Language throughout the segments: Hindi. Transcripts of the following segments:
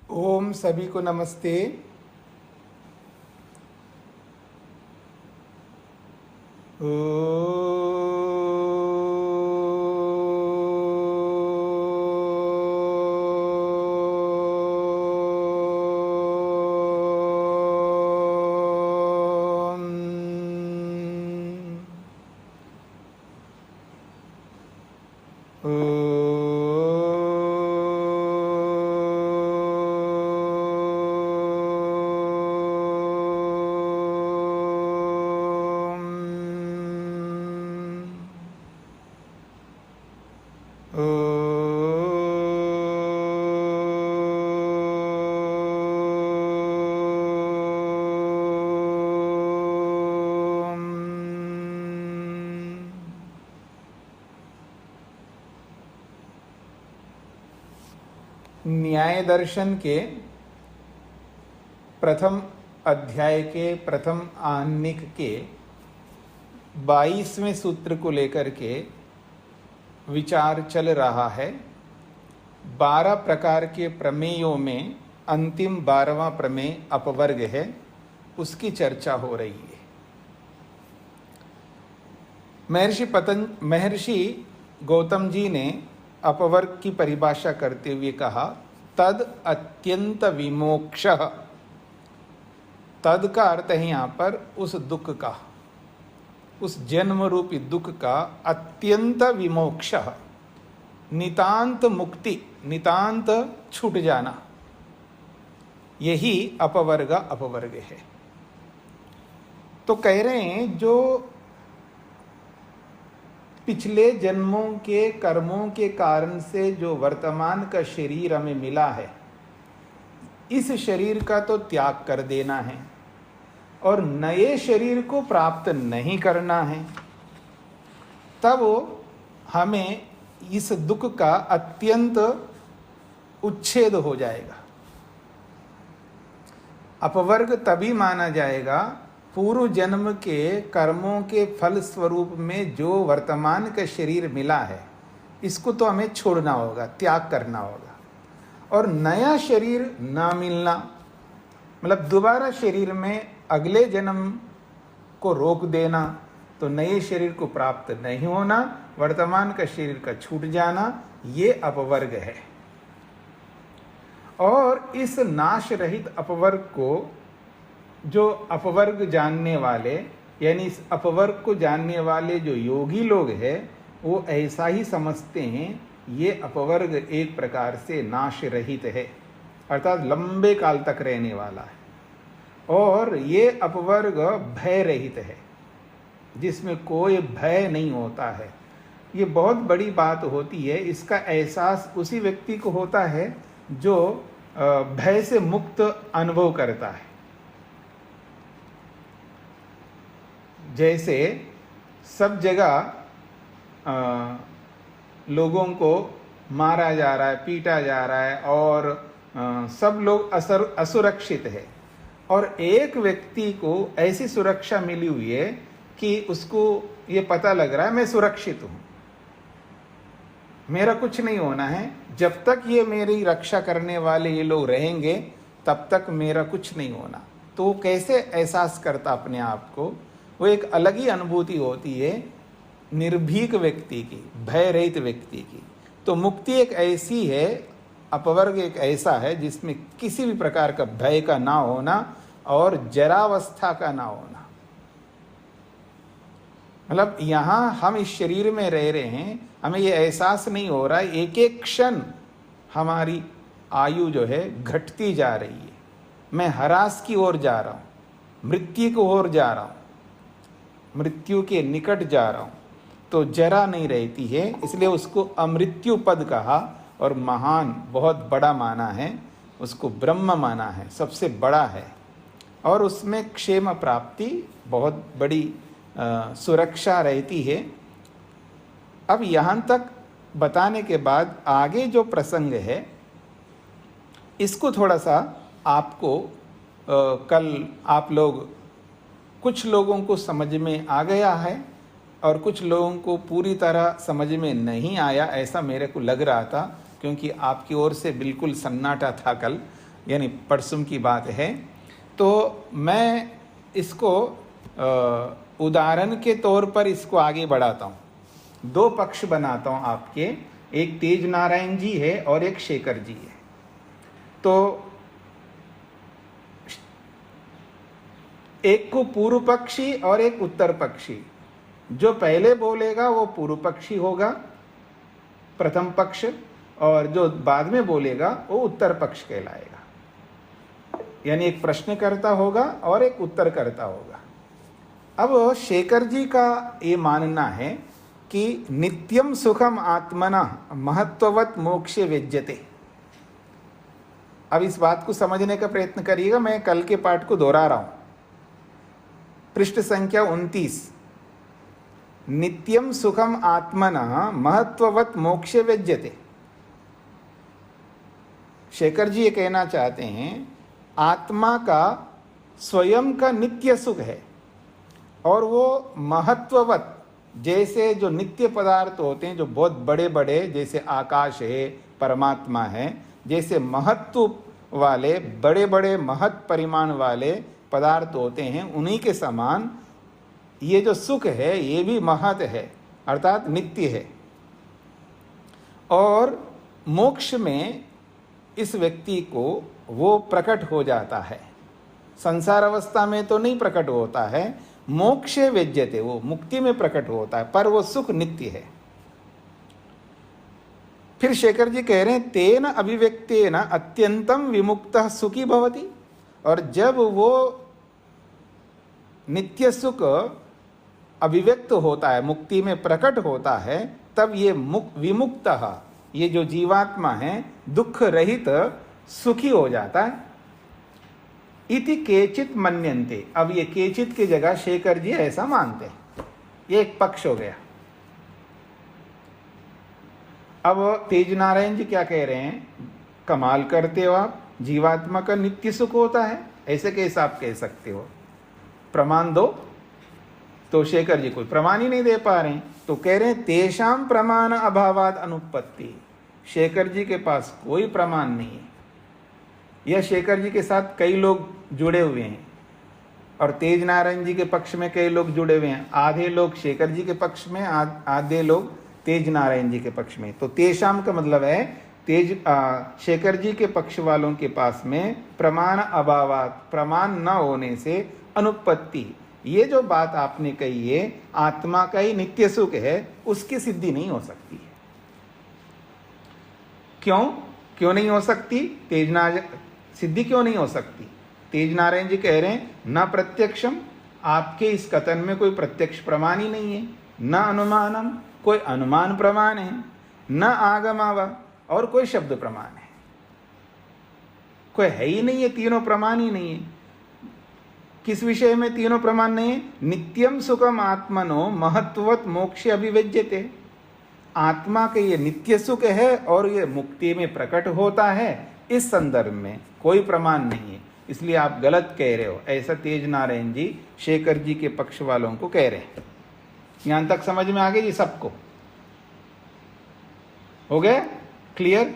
ओम सभी को नमस्ते। न्याय दर्शन के प्रथम अध्याय के प्रथम आह्निक के 22वें सूत्र को लेकर के विचार चल रहा है। 12 प्रकार के प्रमेयों में अंतिम 12वां प्रमेय अपवर्ग है, उसकी चर्चा हो रही है। महर्षि गौतम जी ने अपवर्ग की परिभाषा करते हुए कहा, तद अत्यंत विमोक्षः। तद का अर्थ है यहाँ पर उस दुख का, उस जन्म रूपी दुख का अत्यंत विमोक्षः, नितांत मुक्ति, नितांत छूट जाना, यही अपवर्ग है। तो कह रहे हैं जो पिछले जन्मों के कर्मों के कारण से जो वर्तमान का शरीर हमें मिला है, इस शरीर का तो त्याग कर देना है और नए शरीर को प्राप्त नहीं करना है, तब हमें इस दुख का अत्यंत उच्छेद हो जाएगा। अपवर्ग तभी माना जाएगा पूर्व जन्म के कर्मों के फल स्वरूप में जो वर्तमान का शरीर मिला है, इसको तो हमें छोड़ना होगा, त्याग करना होगा, और नया शरीर ना मिलना, मतलब दोबारा शरीर में अगले जन्म को रोक देना, तो नए शरीर को प्राप्त नहीं होना, वर्तमान का शरीर का छूट जाना, ये अपवर्ग है। और इस नाश रहित अपवर्ग को जो अपवर्ग जानने वाले, यानी इस अपवर्ग को जानने वाले जो योगी लोग हैं, वो ऐसा ही समझते हैं ये अपवर्ग एक प्रकार से नाश रहित है, अर्थात लंबे काल तक रहने वाला है, और ये अपवर्ग भय रहित है, जिसमें कोई भय नहीं होता है। ये बहुत बड़ी बात होती है। इसका एहसास उसी व्यक्ति को होता है जो भय से मुक्त अनुभव करता है। जैसे सब जगह लोगों को मारा जा रहा है, पीटा जा रहा है, और सब लोग असुरक्षित है, और एक व्यक्ति को ऐसी सुरक्षा मिली हुई है कि उसको ये पता लग रहा है मैं सुरक्षित हूँ, मेरा कुछ नहीं होना है, जब तक ये मेरी रक्षा करने वाले ये लोग रहेंगे तब तक मेरा कुछ नहीं होना। तो वो कैसे एहसास करता अपने आप को, वो एक अलग ही अनुभूति होती है निर्भीक व्यक्ति की, भय रहित व्यक्ति की। तो मुक्ति एक ऐसी है, अपवर्ग एक ऐसा है जिसमें किसी भी प्रकार का भय का ना होना और जरावस्था का ना होना। मतलब यहाँ हम इस शरीर में रह रहे हैं, हमें ये एहसास नहीं हो रहा है, एक एक क्षण हमारी आयु जो है घटती जा रही है, मैं ह्रास की ओर जा रहा हूँ, मृत्यु की ओर जा रहा हूँ, मृत्यु के निकट जा रहा हूँ। तो जरा नहीं रहती है, इसलिए उसको अमृत्यु पद कहा, और महान बहुत बड़ा माना है, उसको ब्रह्म माना है, सबसे बड़ा है, और उसमें क्षेम प्राप्ति बहुत बड़ी सुरक्षा रहती है। अब यहाँ तक बताने के बाद आगे जो प्रसंग है, इसको थोड़ा सा आपको कल आप लोग, कुछ लोगों को समझ में आ गया है और कुछ लोगों को पूरी तरह समझ में नहीं आया, ऐसा मेरे को लग रहा था, क्योंकि आपकी ओर से बिल्कुल सन्नाटा था कल। यानी परसों की बात है। तो मैं इसको उदाहरण के तौर पर इसको आगे बढ़ाता हूँ, दो पक्ष बनाता हूँ आपके, एक तेज नारायण जी है और एक शेखर जी है। तो एक को पूर्व पक्षी और एक उत्तर पक्षी, जो पहले बोलेगा वो पूर्व पक्षी होगा, प्रथम पक्ष, और जो बाद में बोलेगा वो उत्तर पक्ष कहलाएगा। यानी एक प्रश्नकर्ता होगा और एक उत्तरकर्ता होगा। अब शेखर जी का ये मानना है कि नित्यम सुखम आत्मना महत्ववत मोक्षे विद्यते। अब इस बात को समझने का प्रयत्न करिएगा, मैं कल के पाठ को दोहरा रहा हूं। पृष्ठ संख्या 29, नित्यम सुखम आत्मना महत्ववत मोक्षे विद्यते। शेखर जी ये कहना चाहते हैं आत्मा का स्वयं का नित्य सुख है, और वो महत्ववत, जैसे जो नित्य पदार्थ होते हैं जो बहुत बड़े बड़े, जैसे आकाश है, परमात्मा है, जैसे महत्व वाले बड़े बड़े महत् परिमाण वाले पदार्थ होते हैं, उन्हीं के समान ये जो सुख है ये भी महत् है, अर्थात नित्य है। और मोक्ष में इस व्यक्ति को वो प्रकट हो जाता है, संसार अवस्था में तो नहीं प्रकट होता है, मोक्षे वेद्यते, वो मुक्ति में प्रकट होता है, पर वो सुख नित्य है। फिर शेखर जी कह रहे हैं तेन अभिव्यक्तेन अत्यंतम विमुक्तः सुखी भवति, और जब वो नित्य सुख अभिव्यक्त होता है, मुक्ति में प्रकट होता है, तब ये विमुक्तः, ये जो जीवात्मा है दुख रहित सुखी हो जाता है। इति केचित मन्यन्ते। अब ये केचित की जगह शेखर जी ऐसा मानते हैं, ये एक पक्ष हो गया। अब तेज नारायण जी क्या कह रहे हैं, कमाल करते हो आप, जीवात्मा का नित्य सुख होता है, ऐसे कैसे आप कह सकते हो, प्रमाण दो। तो शेखर जी कोई प्रमाण ही नहीं दे पा रहे हैं, तो कह रहे हैं तेषाम प्रमाण अभावाद अनुपत्ति। शेखर जी के पास कोई प्रमाण नहीं है। यह शेखर जी के साथ कई लोग जुड़े हुए हैं, और तेज नारायण जी के पक्ष में कई लोग जुड़े हुए हैं, आधे लोग शेखर जी के पक्ष में, आधे लोग तेज नारायण जी के पक्ष में। तो तेषाम का मतलब है शेखर जी के पक्ष वालों के पास में प्रमाण अभावात, प्रमाण न होने से अनुपत्ति, ये जो बात आपने कही है आत्मा का ही नित्य सुख है, उसकी सिद्धि नहीं हो सकती है। क्यों नहीं हो सकती? सिद्धि क्यों नहीं हो सकती? तेज नारायण जी कह रहे हैं न प्रत्यक्षम, आपके इस कथन में कोई प्रत्यक्ष प्रमाण ही नहीं है, न अनुमानम, कोई अनुमान प्रमाण है, न आगमावा, और कोई शब्द प्रमाण है, कोई है ही नहीं है, तीनों प्रमाण ही नहीं है। किस विषय में तीनों प्रमाण नहीं है? नित्यम सुखम आत्मनो महत्ववत मोक्ष अभिव्यज्यते। आत्मा के ये नित्य सुख है और ये मुक्ति में प्रकट होता है, इस संदर्भ में कोई प्रमाण नहीं है, इसलिए आप गलत कह रहे हो, ऐसा तेज नारायण जी शेखर जी के पक्ष वालों को कह रहे हैं। यहां तक समझ में आ गई जी सबको? हो गया क्लियर?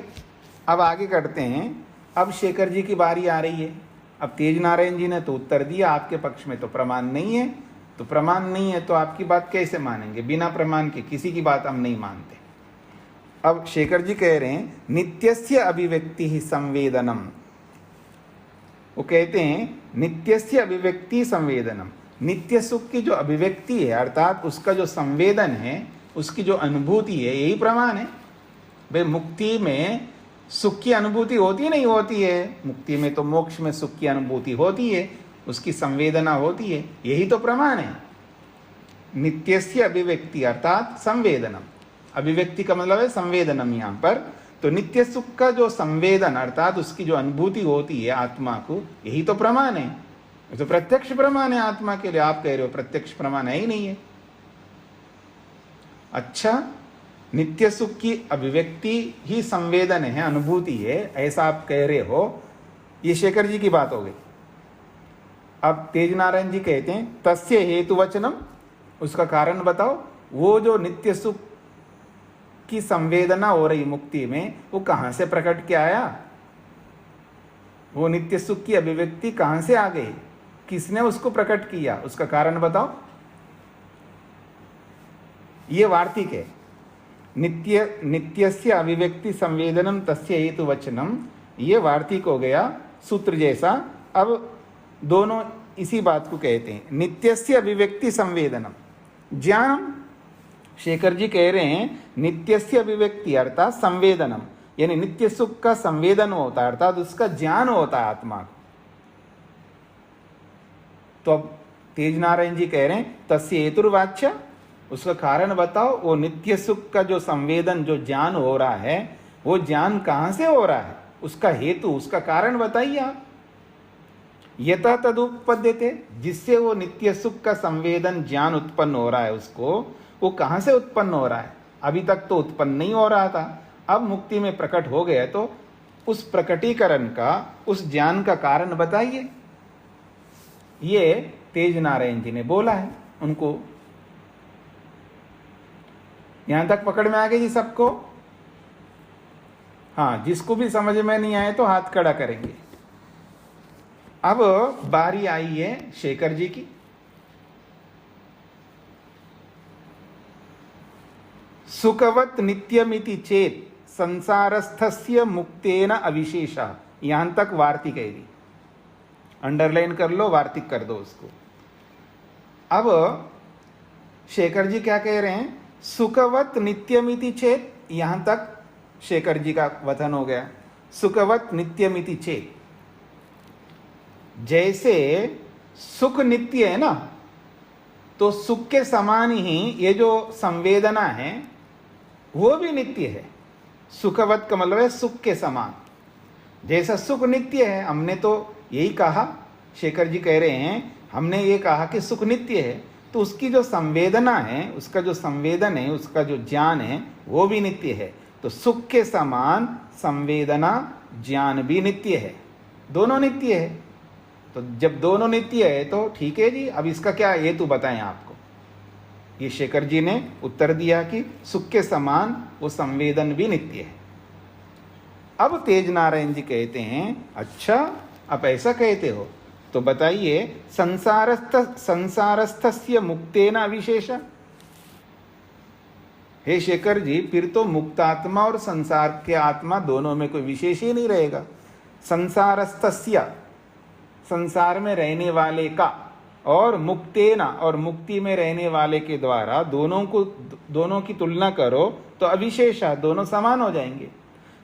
अब आगे करते हैं। अब शेखर जी की बारी आ रही है। अब तेज नारायण जी ने तो उत्तर दिया आपके पक्ष में तो प्रमाण नहीं है, तो प्रमाण नहीं है तो आपकी बात कैसे मानेंगे? बिना प्रमाण के किसी की बात हम नहीं मानते। अब शेखर जी कह रहे हैं नित्यस्य अभिव्यक्ति ही संवेदनम। वो कहते हैं नित्यस्य अभिव्यक्ति संवेदनम, नित्य सुख की जो अभिव्यक्ति है अर्थात उसका जो संवेदन है, उसकी जो अनुभूति है, यही प्रमाण है। भाई मुक्ति में सुख की अनुभूति होती नहीं होती है? मुक्ति में तो मोक्ष में सुख की अनुभूति होती है, उसकी संवेदना होती है, यही तो प्रमाण है। नित्यस्य अभिव्यक्ति अर्थात संवेदनम, अभिव्यक्ति का मतलब है संवेदनम यहाँ पर। तो नित्य सुख का जो संवेदन अर्थात उसकी जो अनुभूति होती है आत्मा को, यही तो प्रमाण है, तो प्रत्यक्ष प्रमाण है आत्मा के लिए। आप कह रहे हो प्रत्यक्ष प्रमाण है ही नहीं है। अच्छा, नित्य सुख की अभिव्यक्ति ही संवेदन है, अनुभूति है, ऐसा आप कह रहे हो, ये शेखर जी की बात हो गई। अब तेज नारायण जी कहते हैं तस्य हेतु वचनम, उसका कारण बताओ। वो जो नित्य सुख की संवेदना हो रही मुक्ति में, वो कहां से प्रकट के आया? वो नित्य सुख की अभिव्यक्ति कहां से आ गई, किसने उसको प्रकट किया, उसका कारण बताओ। ये वार्तिक है। नित्यस्य अभिव्यक्ति संवेदनम तस्य हेतु वचनम, ये वार्तिक हो गया सूत्र जैसा। अब दोनों इसी बात को कहते हैं, नित्यस्य अभिव्यक्ति संवेदनम ज्ञानम। शेखर जी कह रहे हैं नित्यस्य अभिव्यक्ति अर्थात संवेदनम, यानी नित्य सुख का संवेदन होता है अर्थात उसका ज्ञान होता है आत्मा को। तो अब तेज नारायण जी कह रहे हैं तस्य हेतुर्वाच्य, उसका कारण बताओ। वो नित्य सुख का जो संवेदन, जो ज्ञान हो रहा है, वो ज्ञान कहां से हो रहा है, उसका हेतु, उसका कारण बताइए आप। यथा तदुपपद्यते, जिससे वो नित्य सुख का संवेदन ज्ञान उत्पन्न हो रहा है, उसको वो कहां से उत्पन्न हो रहा है। अभी तक तो उत्पन्न नहीं हो रहा था, अब मुक्ति में प्रकट हो गया, तो उस प्रकटीकरण का, उस ज्ञान का कारण बताइए। ये तेज नारायण जी ने बोला है उनको। यहां तक पकड़ में आ गई जी सबको? हाँ, जिसको भी समझ में नहीं आए तो हाथ खड़ा करेंगे। अब बारी आई है शेखर जी की। सुखवत नित्यमिति चेत संसारस्थस्य मुक्तेन अविशेषा। यहां तक वार्तिक है, अंडरलाइन कर लो, वार्तिक कर दो उसको। अब शेखर जी क्या कह रहे हैं, सुखवत नित्यमिति चेत, यहां तक शेखर जी का वचन हो गया। सुखवत नित्यमिति चेत, जैसे सुख नित्य है ना, तो सुख के समान ही ये जो संवेदना है वो भी नित्य है। सुखवत का मतलब है सुख के समान। जैसा सुख नित्य है, हमने तो यही कहा, शेखर जी कह रहे हैं हमने ये कहा कि सुख नित्य है, तो उसकी जो संवेदना है, उसका जो संवेदन है, उसका जो ज्ञान है, वो भी नित्य है। तो सुख के समान संवेदना ज्ञान भी नित्य है, दोनों नित्य है। तो जब दोनों नित्य है तो ठीक है जी। अब इसका क्या हेतु बताएं आपको। ये शेखर जी ने उत्तर दिया कि सुख के समान वो संवेदन भी नित्य है। अब तेज नारायण जी कहते हैं अच्छा, आप ऐसा कहते हो तो बताइए संसारस्थस्य मुक्तेन अविशेष। हे शेखर जी, फिर तो मुक्तात्मा और संसार के आत्मा दोनों में कोई विशेष ही नहीं रहेगा। संसारस्थस्य, संसार में रहने वाले का, और मुक्तेना, और मुक्ति में रहने वाले के द्वारा, दोनों की तुलना करो तो अविशेषा, दोनों समान हो जाएंगे।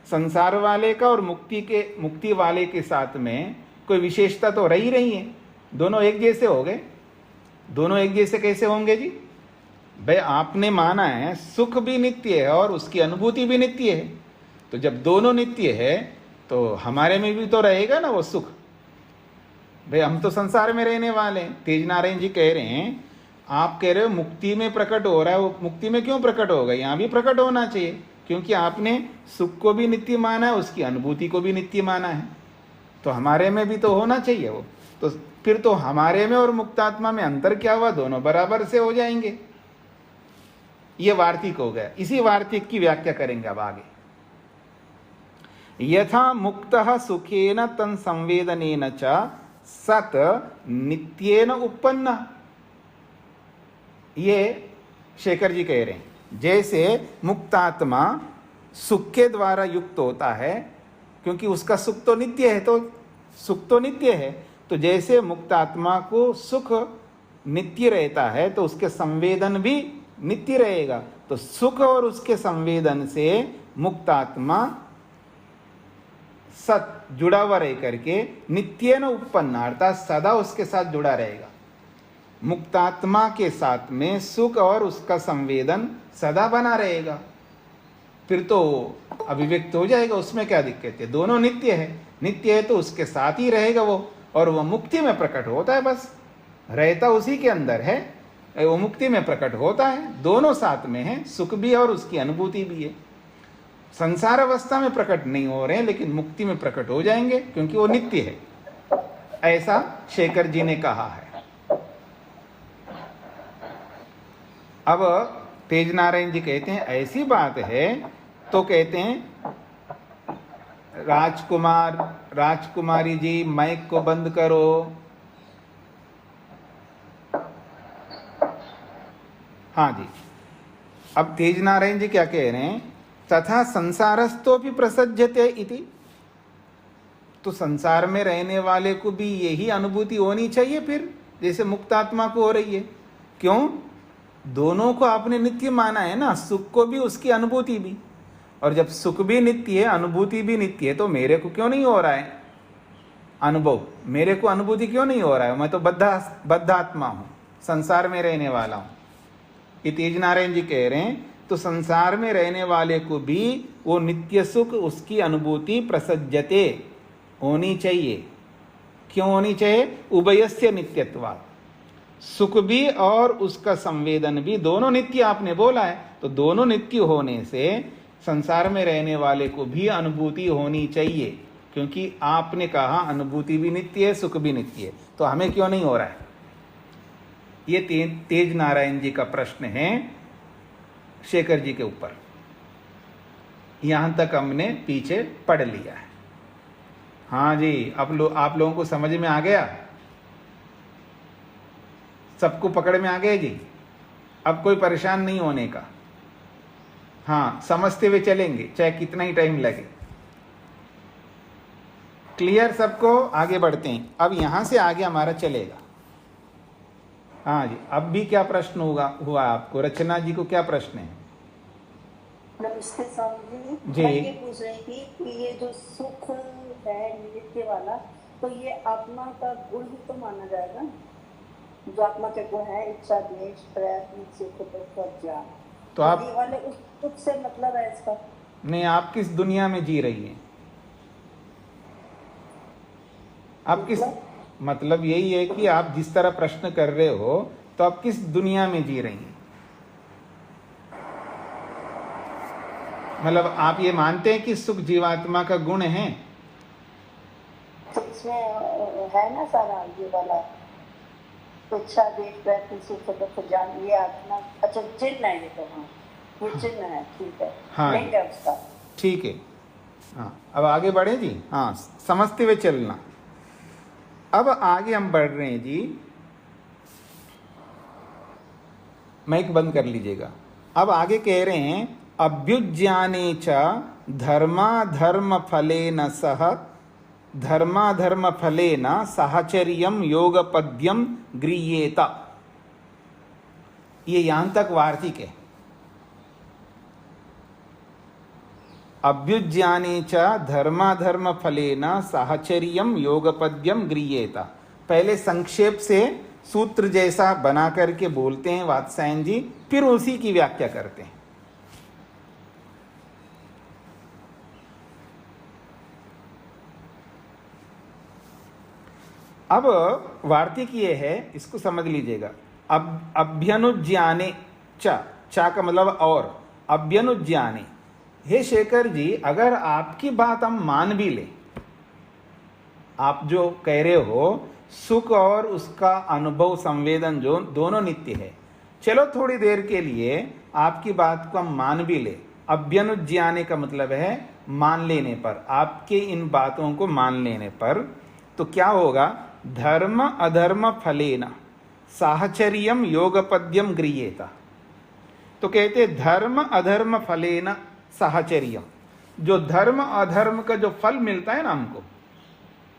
संसार वाले का और मुक्ति वाले के साथ में कोई विशेषता तो रही नहीं है, दोनों एक जैसे हो गए। दोनों एक जैसे कैसे होंगे जी? भाई आपने माना है सुख भी नित्य है और उसकी अनुभूति भी नित्य है, तो जब दोनों नित्य है तो हमारे में भी तो रहेगा ना वो सुख। भाई हम तो संसार में रहने वाले हैं। तेज नारायण जी कह रहे हैं, आप कह रहे हो मुक्ति में प्रकट हो रहा है, वो मुक्ति में क्यों प्रकट होगा, यहाँ भी प्रकट होना चाहिए, क्योंकि आपने सुख को भी नित्य माना है, उसकी अनुभूति को भी नित्य माना है, तो हमारे में भी तो होना चाहिए वो। तो फिर तो हमारे में और मुक्तात्मा में अंतर क्या हुआ, दोनों बराबर से हो जाएंगे। ये वार्तिक हो गया। इसी वार्तिक की व्याख्या करेंगे अब आगे। यथा मुक्तः सुखेन तन संवेदनेन च सत नित्येन उपन्न। ये शेखर जी कह रहे हैं जैसे मुक्तात्मा सुख के द्वारा युक्त होता है, क्योंकि उसका सुख तो नित्य है, तो सुख तो नित्य है, तो जैसे मुक्तात्मा को सुख नित्य रहता है तो उसके संवेदन भी नित्य रहेगा। तो सुख और उसके संवेदन से मुक्तात्मा सत जुड़ा हुआ रह करके नित्येन उपन्न अर्थात सदा उसके साथ जुड़ा रहेगा। मुक्तात्मा के साथ में सुख और उसका संवेदन सदा बना रहेगा, फिर तो अभिव्यक्त हो जाएगा, उसमें क्या दिक्कत है। दोनों नित्य है, नित्य है तो उसके साथ ही रहेगा वो, और वह मुक्ति में प्रकट होता है, बस रहता उसी के अंदर है, वो मुक्ति में प्रकट होता है। दोनों साथ में है, सुख भी और उसकी अनुभूति भी है। संसार अवस्था में प्रकट नहीं हो रहे हैं, लेकिन मुक्ति में प्रकट हो जाएंगे क्योंकि वो नित्य है। ऐसा शेखर जी ने कहा है। अब तेज नारायण जी कहते हैं ऐसी बात है, तो कहते हैं राजकुमारी जी माइक को बंद करो। हाँ जी, अब तेज नारायण जी क्या कह रहे हैं, तथा संसारस्थो भी प्रसज्यते इति, तो संसार में रहने वाले को भी यही अनुभूति होनी चाहिए फिर, जैसे मुक्तात्मा को हो रही है। क्यों? दोनों को आपने नित्य माना है ना, सुख को भी उसकी अनुभूति भी, और जब सुख भी नित्य है अनुभूति भी नित्य है, तो मेरे को क्यों नहीं हो रहा है अनुभव, मेरे को अनुभूति क्यों नहीं हो रहा है? मैं तो बद्ध आत्मा हूं, संसार में रहने वाला हूं। ये तेज नारायण जी कह रहे हैं, तो संसार में रहने वाले को भी वो नित्य सुख उसकी अनुभूति प्रसज्यते होनी चाहिए। क्यों होनी चाहिए? उभयस्य नित्यत्वात्, सुख भी और उसका संवेदन भी दोनों नित्य आपने बोला है, तो दोनों नित्य होने से संसार में रहने वाले को भी अनुभूति होनी चाहिए, क्योंकि आपने कहा अनुभूति भी नित्य है सुख भी नित्य है, तो हमें क्यों नहीं हो रहा है? ये तेज नारायण जी का प्रश्न है शेखर जी के ऊपर। यहां तक हमने पीछे पढ़ लिया है। हाँ जी, आप लोगों को समझ में आ गया? सबको पकड़ में आ गया जी? अब कोई परेशान नहीं होने का। हाँ, समझते हुए चलेंगे चाहे कितना ही टाइम लगे। क्लियर सबको? आगे बढ़ते हैं। अब यहां से आगे हमारा चलेगा। हाँ जी, अब भी क्या प्रश्न हुआ आपको? रचना जी को क्या प्रश्न है? नमस्ते स्वामी जी। मैं ये पूछ रही थी कि ये जो सुख है नित्य वाला, तो ये आत्मा का गुण ही तो माना जाएगा, जो आत्मा के गुण है, इच्छा, द्वेष, प्रयत्न, सुख, दुख और ज्ञान। तो आप ये वाले उस सुख से मतलब है इसका? नहीं, आप किस दुनिया में जी रही हैं? आप किस मतलब यही है कि आप जिस तरह प्रश्न कर रहे हो, तो आप किस दुनिया में जी रही हैं? मतलब आप ये मानते हैं कि सुख जीवात्मा का गुण है? तो इसमें है ना सारा ये वाला इच्छा, द्वेष, प्रयत्न, सुख, दुख, ज्ञान, ये आत्मा। अच्छा, चिन्ह है ये तो। हाँ, ये चिन्ह है, ठीक है। हाँ लिंग है उसका, ठीक है। हाँ, अब आगे बढ़े जी। हाँ, समझते हुए चलना। अब आगे हम बढ़ रहे हैं जी। माइक बंद कर लीजिएगा। अब आगे कह रहे हैं, अभ्युज्ञाने च धर्माधर्म फलेन सह धर्माधर्म फलेन साहचर्यम योगपद्यम गृह्येत। ये यहां तक वार्तिक है। अभ्युज्ञाने च धर्माधर्म फलेन साहचर्यम योगपद्यम गृह्येत। पहले संक्षेप से सूत्र जैसा बना करके बोलते हैं वात्स्यायन जी, फिर उसी की व्याख्या करते हैं। अब वार्तिक ये है, इसको समझ लीजिएगा। अब अभ्यनुज्ञाने चा का मतलब और, अभ्यनुज्ञाने। हे शेखर जी, अगर आपकी बात हम मान भी ले, आप जो कह रहे हो सुख और उसका अनुभव संवेदन जो दोनों नित्य है, चलो थोड़ी देर के लिए आपकी बात को हम मान भी ले। अभ्यनुज्ञाने का मतलब है मान लेने पर, आपके इन बातों को मान लेने पर, तो क्या होगा? धर्म अधर्म फलेन साहचर्यम योगपद्यम गृह्येत। तो कहते धर्म अधर्म फलेन साहचर्यम, जो धर्म अधर्म का जो फल मिलता है ना हमको,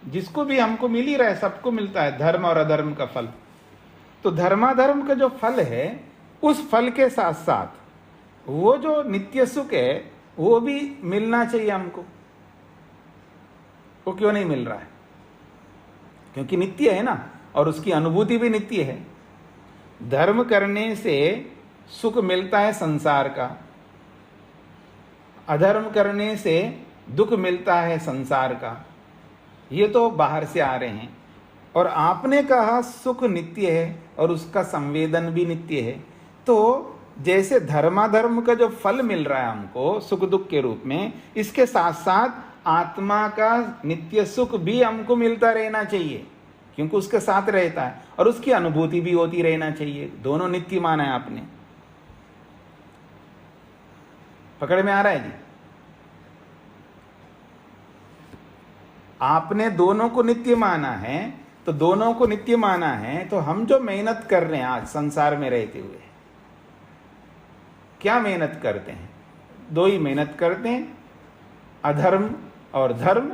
जिसको भी हमको मिल ही रहा है, सबको मिलता है धर्म और अधर्म का फल, तो धर्माधर्म का जो फल है, उस फल के साथ साथ वो जो नित्य सुख है वो भी मिलना चाहिए हमको। वो क्यों नहीं मिल रहा है? क्योंकि नित्य है ना, और उसकी अनुभूति भी नित्य है। धर्म करने से सुख मिलता है संसार का, अधर्म करने से दुख मिलता है संसार का। ये तो बाहर से आ रहे हैं। और आपने कहा सुख नित्य है और उसका संवेदन भी नित्य है, तो जैसे धर्माधर्म का जो फल मिल रहा है हमको सुख दुख के रूप में, इसके साथ साथ आत्मा का नित्य सुख भी हमको मिलता रहना चाहिए, क्योंकि उसके साथ रहता है, और उसकी अनुभूति भी होती रहना चाहिए। दोनों नित्य माना है आपने। पकड़ में आ रहा है जी? आपने दोनों को नित्य माना है, तो दोनों को नित्य माना है, तो हम जो मेहनत कर रहे हैं आज संसार में रहते हुए, क्या मेहनत करते हैं? दो ही मेहनत करते हैं, अधर्म और धर्म।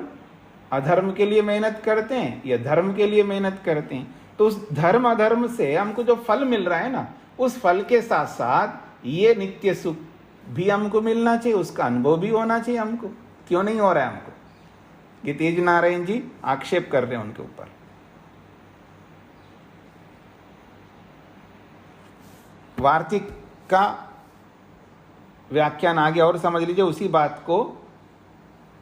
अधर्म के लिए मेहनत करते हैं या धर्म के लिए मेहनत करते हैं। तो उस धर्म अधर्म से हमको जो फल मिल रहा है ना, उस फल के साथ साथ ये नित्य सुख भी हमको मिलना चाहिए, उसका अनुभव भी होना चाहिए हमको। क्यों नहीं हो रहा है हमको? ये तेज नारायण जी आक्षेप कर रहे हैं उनके ऊपर। वार्तिक का व्याख्यान आगे और समझ लीजिए, उसी बात को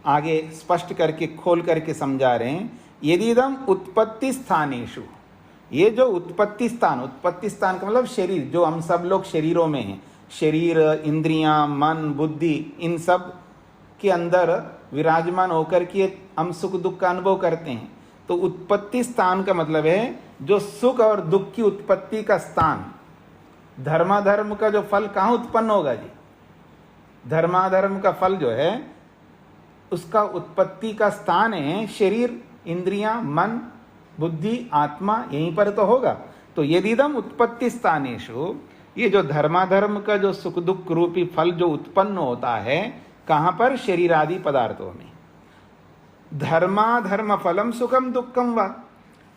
आगे स्पष्ट करके खोल करके समझा रहे हैं। यदिदम उत्पत्ति स्थानेषु, ये जो उत्पत्ति स्थान का मतलब शरीर, जो हम सब लोग शरीरों में हैं, शरीर, इंद्रियां, मन, बुद्धि, इन सब के अंदर विराजमान होकर के हम सुख दुख का अनुभव करते हैं। तो उत्पत्ति स्थान का मतलब है जो सुख और दुख की उत्पत्ति का स्थान। धर्माधर्म का जो फल कहाँ उत्पन्न होगा जी? धर्माधर्म का फल जो है उसका उत्पत्ति का स्थान है शरीर, इंद्रियां, मन, बुद्धि, आत्मा, यहीं पर तो होगा। तो यदिदम उत्पत्ति स्थानेषु, ये जो धर्माधर्म का जो सुख दुख रूपी फल जो उत्पन्न होता है, कहाँ पर? शरीर आदि पदार्थों में। धर्माधर्म फलम सुखम दुखम वा,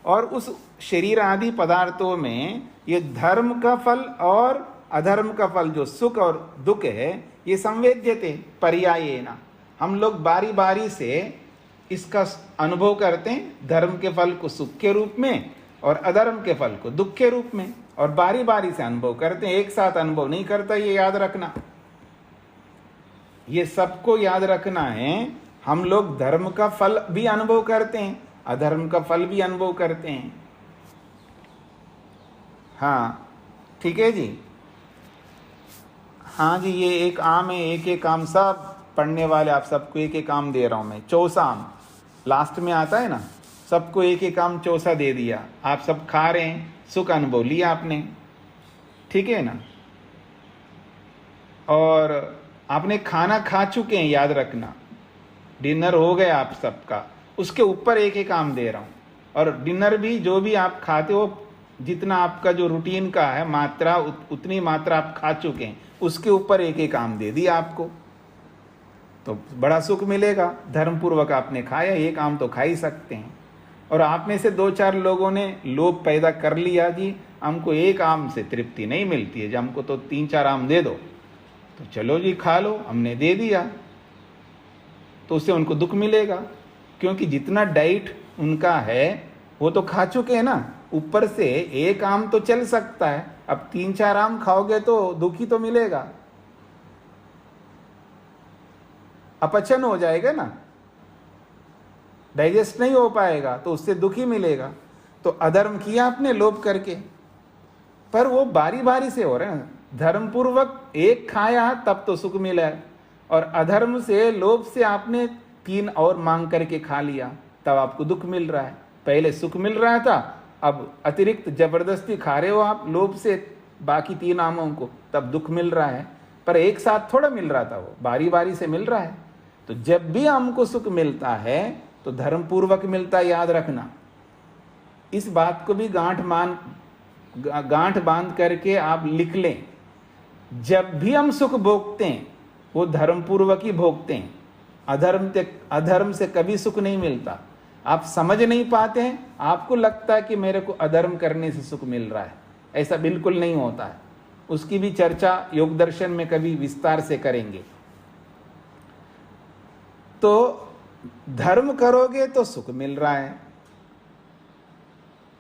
और उस शरीर आदि पदार्थों में ये धर्म का फल और अधर्म का फल जो सुख और दुख है, ये संवेद्यते पर्यायेन। हम लोग बारी बारी से इसका अनुभव करते हैं, धर्म के फल को सुख के रूप में और अधर्म के फल को दुख के रूप में, और बारी बारी से अनुभव करते हैं, एक साथ अनुभव नहीं करता। ये याद रखना, ये सबको याद रखना है। हम लोग धर्म का फल भी अनुभव करते हैं, अधर्म का फल भी अनुभव करते हैं। हाँ ठीक है जी। हाँ जी, ये एक आम है, एक एक आम, सब पढ़ने वाले आप सबको एक एक आम दे रहा हूं मैं। चौसा आम लास्ट में आता है ना, सबको एक एक आम चौसा दे दिया, आप सब खा रहे हैं, सुख अनुभव लिया आपने, ठीक है ना। और आपने खाना खा चुके हैं, याद रखना, डिनर हो गया आप सबका, उसके ऊपर एक एक आम दे रहा हूं। और डिनर भी जो भी आप खाते हो, जितना आपका जो रूटीन का है मात्रा, उतनी मात्रा आप खा चुके हैं, उसके ऊपर एक एक आम दे दिया आपको, तो बड़ा सुख मिलेगा। धर्मपूर्वक आपने खाया, एक आम तो खा ही सकते हैं। और आप में से दो चार लोगों ने लोभ पैदा कर लिया जी, हमको एक आम से तृप्ति नहीं मिलती है, जब हमको तो 3-4 आम दे दो, तो चलो जी खा लो, हमने दे दिया, तो उससे उनको दुख मिलेगा, क्योंकि जितना डाइट उनका है वो तो खा चुके हैं ना। ऊपर से एक आम तो चल सकता है, अब 3-4 आम खाओगे तो दुख ही तो मिलेगा, अपचन हो जाएगा ना, डाइजेस्ट नहीं हो पाएगा, तो उससे दुख ही मिलेगा। तो अधर्म किया आपने लोभ करके, पर वो बारी बारी से हो रहे हैं। धर्मपूर्वक एक खाया तब तो सुख मिला, और अधर्म से, लोभ से आपने 3 और मांग करके खा लिया, तब आपको दुख मिल रहा है। पहले सुख मिल रहा था, अब अतिरिक्त जबरदस्ती खा रहे हो आप लोभ से बाकी 3 आमों को, तब दुख मिल रहा है। पर एक साथ थोड़ा मिल रहा था, वो बारी बारी से मिल रहा है। तो जब भी हमको सुख मिलता है तो धर्मपूर्वक मिलता है, याद रखना। इस बात को भी गांठ बांध करके आप लिख लें। जब भी हम सुख भोगते हैं वो धर्मपूर्वक ही भोगते हैं, अधर्म से कभी सुख नहीं मिलता। आप समझ नहीं पाते हैं, आपको लगता है कि मेरे को अधर्म करने से सुख मिल रहा है, ऐसा बिल्कुल नहीं होता है। उसकी भी चर्चा योग दर्शन में कभी विस्तार से करेंगे। तो धर्म करोगे तो सुख मिल रहा है,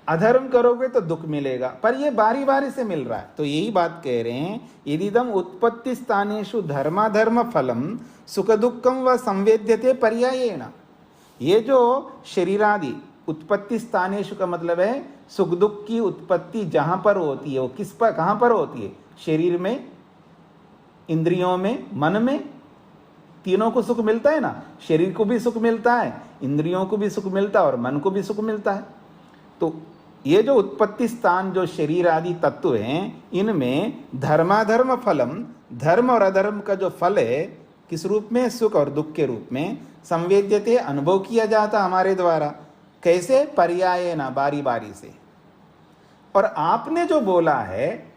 अधर्म करोगे तो दुख मिलेगा, पर ये बारी बारी से मिल रहा है। तो यही बात कह रहे हैं, यदिदम उत्पत्ति स्थानेषु धर्माधर्म फलम सुख दुखम व संवेद्यते पर्यायेण। ये जो शरीरादि उत्पत्ति स्थानेषु का मतलब है सुख दुख की उत्पत्ति जहां पर होती है, वो किस पर, कहां पर होती है? शरीर में, इंद्रियों में, मन में, तीनों को सुख मिलता है ना। शरीर को भी सुख मिलता है, इंद्रियों को भी सुख मिलता है और मन को भी सुख मिलता है। तो ये जो उत्पत्ति स्थान जो शरीर आदि तत्व हैं, इनमें धर्माधर्म फलम, धर्म और अधर्म का जो फल है किस रूप में? सुख और दुख के रूप में। संवेद्यते, अनुभव किया जाता हमारे द्वारा। कैसे? पर्याय ना, बारी बारी से। और आपने जो बोला है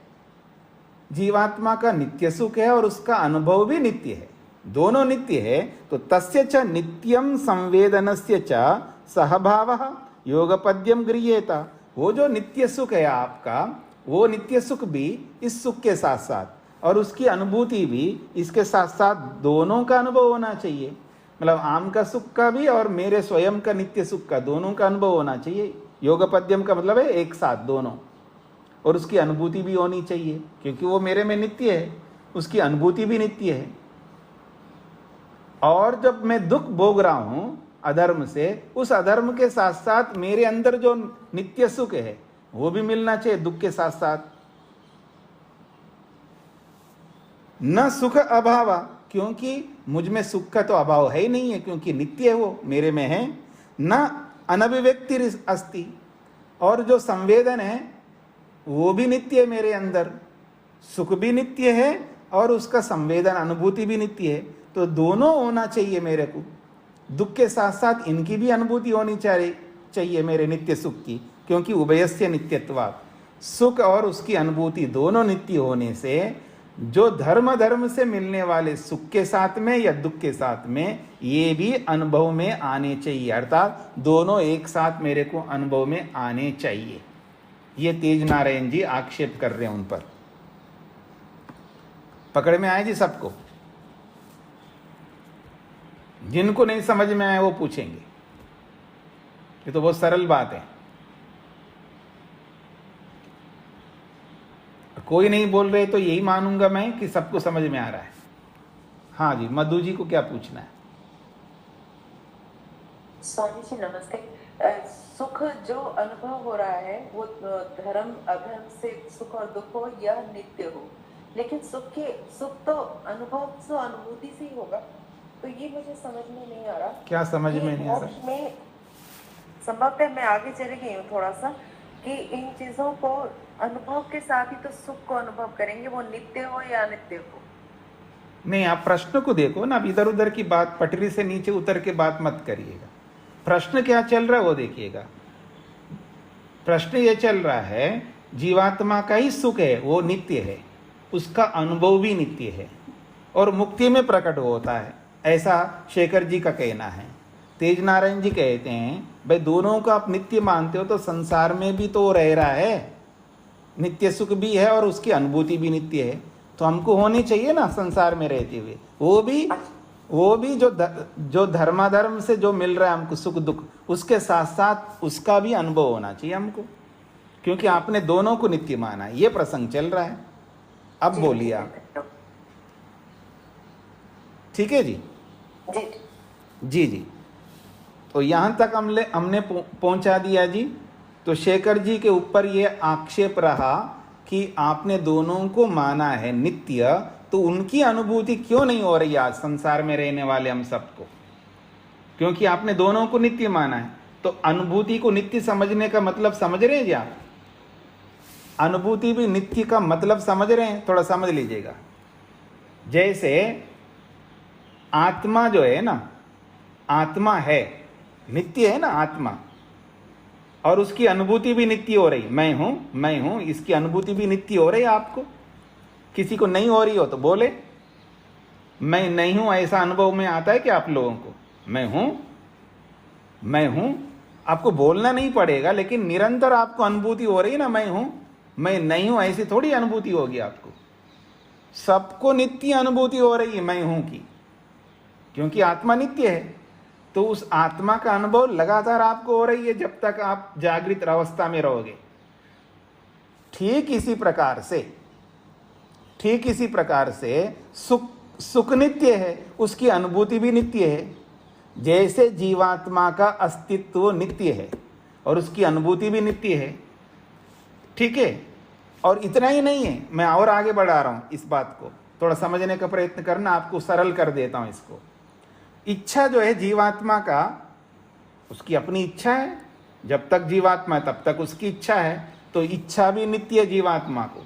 जीवात्मा का नित्य सुख है और उसका अनुभव भी नित्य है, दोनों नित्य है, तो तस्य च नित्यम संवेदनस्य च सहभावः योगपद्यम गृह्येत। वो जो नित्य सुख है आपका, वो नित्य सुख भी इस सुख के साथ साथ और उसकी अनुभूति भी इसके साथ साथ दोनों का अनुभव होना चाहिए। मतलब आम का सुख का भी और मेरे स्वयं का नित्य सुख का, दोनों का अनुभव होना चाहिए। योगपद्यम का मतलब है एक साथ दोनों, और उसकी अनुभूति भी होनी चाहिए, क्योंकि वो मेरे में नित्य है, उसकी अनुभूति भी नित्य है। और जब मैं दुख भोग रहा हूं अधर्म से, उस अधर्म के साथ साथ मेरे अंदर जो नित्य सुख है वो भी मिलना चाहिए दुख के साथ साथ। न सुख अभाव, क्योंकि मुझ में सुख का तो अभाव है ही नहीं है, क्योंकि नित्य है, वो मेरे में है। न अनभिव्यक्ति अस्ति, और जो संवेदन है वो भी नित्य है मेरे अंदर, सुख भी नित्य है और उसका संवेदन अनुभूति भी नित्य है। तो दोनों होना चाहिए मेरे को, दुख के साथ साथ इनकी भी अनुभूति होनी चाहिए मेरे नित्य सुख की, क्योंकि उभयस्य नित्यत्वात्, सुख और उसकी अनुभूति दोनों नित्य होने से जो धर्म से मिलने वाले सुख के साथ में या दुख के साथ में ये भी अनुभव में आने चाहिए, अर्थात दोनों एक साथ मेरे को अनुभव में आने चाहिए। ये तेज नारायण जी आक्षेप कर रहे हैं उन पर। पकड़ में आए जी सबको? जिनको नहीं समझ में आए वो पूछेंगे, ये तो बहुत सरल बात है। कोई नहीं बोल रहे तो यही मानूंगा मैं कि सबको समझ में आ रहा है। हाँ जी, मधु जी को क्या पूछना है? स्वामी जी नमस्ते। सुख जो अनुभव हो रहा है वो धर्म अधर्म से सुख और दुख हो या नित्य हो, लेकिन सुख तो अनुभव से अनुभूति से ही होगा। तो ये मुझे समझ में नहीं आ रहा। क्या समझ में नहीं आ रहा? में संभवतः मैं आगे चली गई हूँ थोड़ा सा, कि इन चीजों को अनुभव के साथ ही तो सुख को अनुभव करेंगे, वो नित्य हो या अनित्य हो। नहीं, आप प्रश्न को देखो ना, अब इधर उधर की बात, पटरी से नीचे उतर के बात मत करिएगा। प्रश्न क्या चल रहा है वो देखिएगा। प्रश्न ये चल रहा है जीवात्मा का ही सुख है वो नित्य है, उसका अनुभव भी नित्य है और मुक्ति में प्रकट होता है, ऐसा शेखर जी का कहना है। तेज नारायण जी कहते हैं भाई दोनों को आप नित्य मानते हो तो संसार में भी तो रह रहा है, नित्य सुख भी है और उसकी अनुभूति भी नित्य है, तो हमको होनी चाहिए ना संसार में रहते हुए। वो भी जो धर्माधर्म से जो मिल रहा है हमको सुख दुख, उसके साथ साथ उसका भी अनुभव होना चाहिए हमको, क्योंकि आपने दोनों को नित्य माना है। ये प्रसंग चल रहा है। अब बोलिए आप। ठीक है जी? जी जी। तो यहां तक हमने पहुंचा दिया जी। तो शेखर जी के ऊपर ये आक्षेप रहा कि आपने दोनों को माना है नित्य, तो उनकी अनुभूति क्यों नहीं हो रही आज संसार में रहने वाले हम सबको? क्योंकि आपने दोनों को नित्य माना है। तो अनुभूति को नित्य समझने का मतलब समझ रहे हैं जी आप? अनुभूति भी नित्य का मतलब समझ रहे हैं? थोड़ा समझ लीजिएगा। जैसे आत्मा जो है ना, आत्मा है, नित्य है ना आत्मा, और उसकी अनुभूति भी नित्य हो रही। मैं हूं, इसकी अनुभूति भी नित्य हो रही है आपको। किसी को नहीं हो रही हो तो बोले। मैं नहीं हूं ऐसा अनुभव में आता है कि आप लोगों को? मैं हूं, आपको बोलना नहीं पड़ेगा, लेकिन निरंतर आपको अनुभूति हो रही है ना, मैं हूं, मैं नहीं हूं, ऐसी थोड़ी अनुभूति होगी आपको। सबको नित्य अनुभूति हो रही है मैं हूं की, क्योंकि आत्मा नित्य है। तो उस आत्मा का अनुभव लगातार आपको हो रही है जब तक आप जागृत अवस्था में रहोगे। ठीक इसी प्रकार से सुख नित्य है, उसकी अनुभूति भी नित्य है। जैसे जीवात्मा का अस्तित्व नित्य है और उसकी अनुभूति भी नित्य है। ठीक है? और इतना ही नहीं है, मैं और आगे बढ़ा रहा हूं इस बात को, थोड़ा समझने का प्रयत्न करना, आपको सरल कर देता हूं इसको। इच्छा जो है जीवात्मा का, उसकी अपनी इच्छा है, जब तक जीवात्मा है तब तक उसकी इच्छा है, तो इच्छा भी नित्य है जीवात्मा को,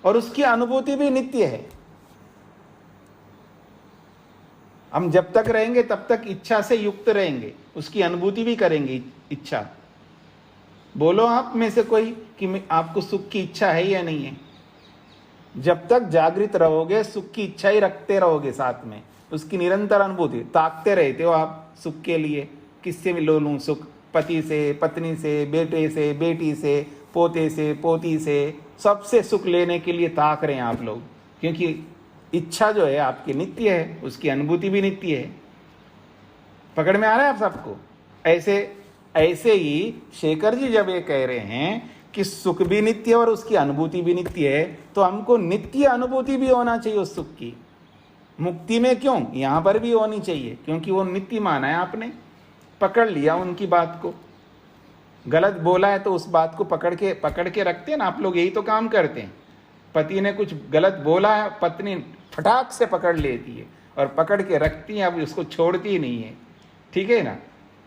और उसकी अनुभूति भी नित्य है। हम जब तक रहेंगे तब तक इच्छा से युक्त रहेंगे, उसकी अनुभूति भी करेंगे इच्छा। बोलो आप में से कोई कि आपको सुख की इच्छा है या नहीं है? जब तक जागृत रहोगे सुख की इच्छा ही रखते रहोगे, साथ में उसकी निरंतर अनुभूति ताकते रहते हो आप सुख के लिए। किससे लो लूँ सुख? पति से, पत्नी से, बेटे से, बेटी से, पोते से, पोती से, सबसे सुख लेने के लिए ताक रहे हैं आप लोग, क्योंकि इच्छा जो है आपकी नित्य है, उसकी अनुभूति भी नित्य है। पकड़ में आ रहा है आप सबको? ऐसे ही शेखर जी जब ये कह रहे हैं कि सुख भी नित्य और उसकी अनुभूति भी नित्य है, तो हमको नित्य अनुभूति भी होना चाहिए उस सुख की। मुक्ति में क्यों, यहां पर भी होनी चाहिए, क्योंकि वो नित्य माना है आपने, पकड़ लिया उनकी बात को। गलत बोला है तो उस बात को पकड़ के रखते हैं ना आप लोग, यही तो काम करते हैं। पति ने कुछ गलत बोला है, पत्नी फटाक से पकड़ लेती है और पकड़ के रखती है, अब उसको छोड़ती नहीं है, ठीक है ना।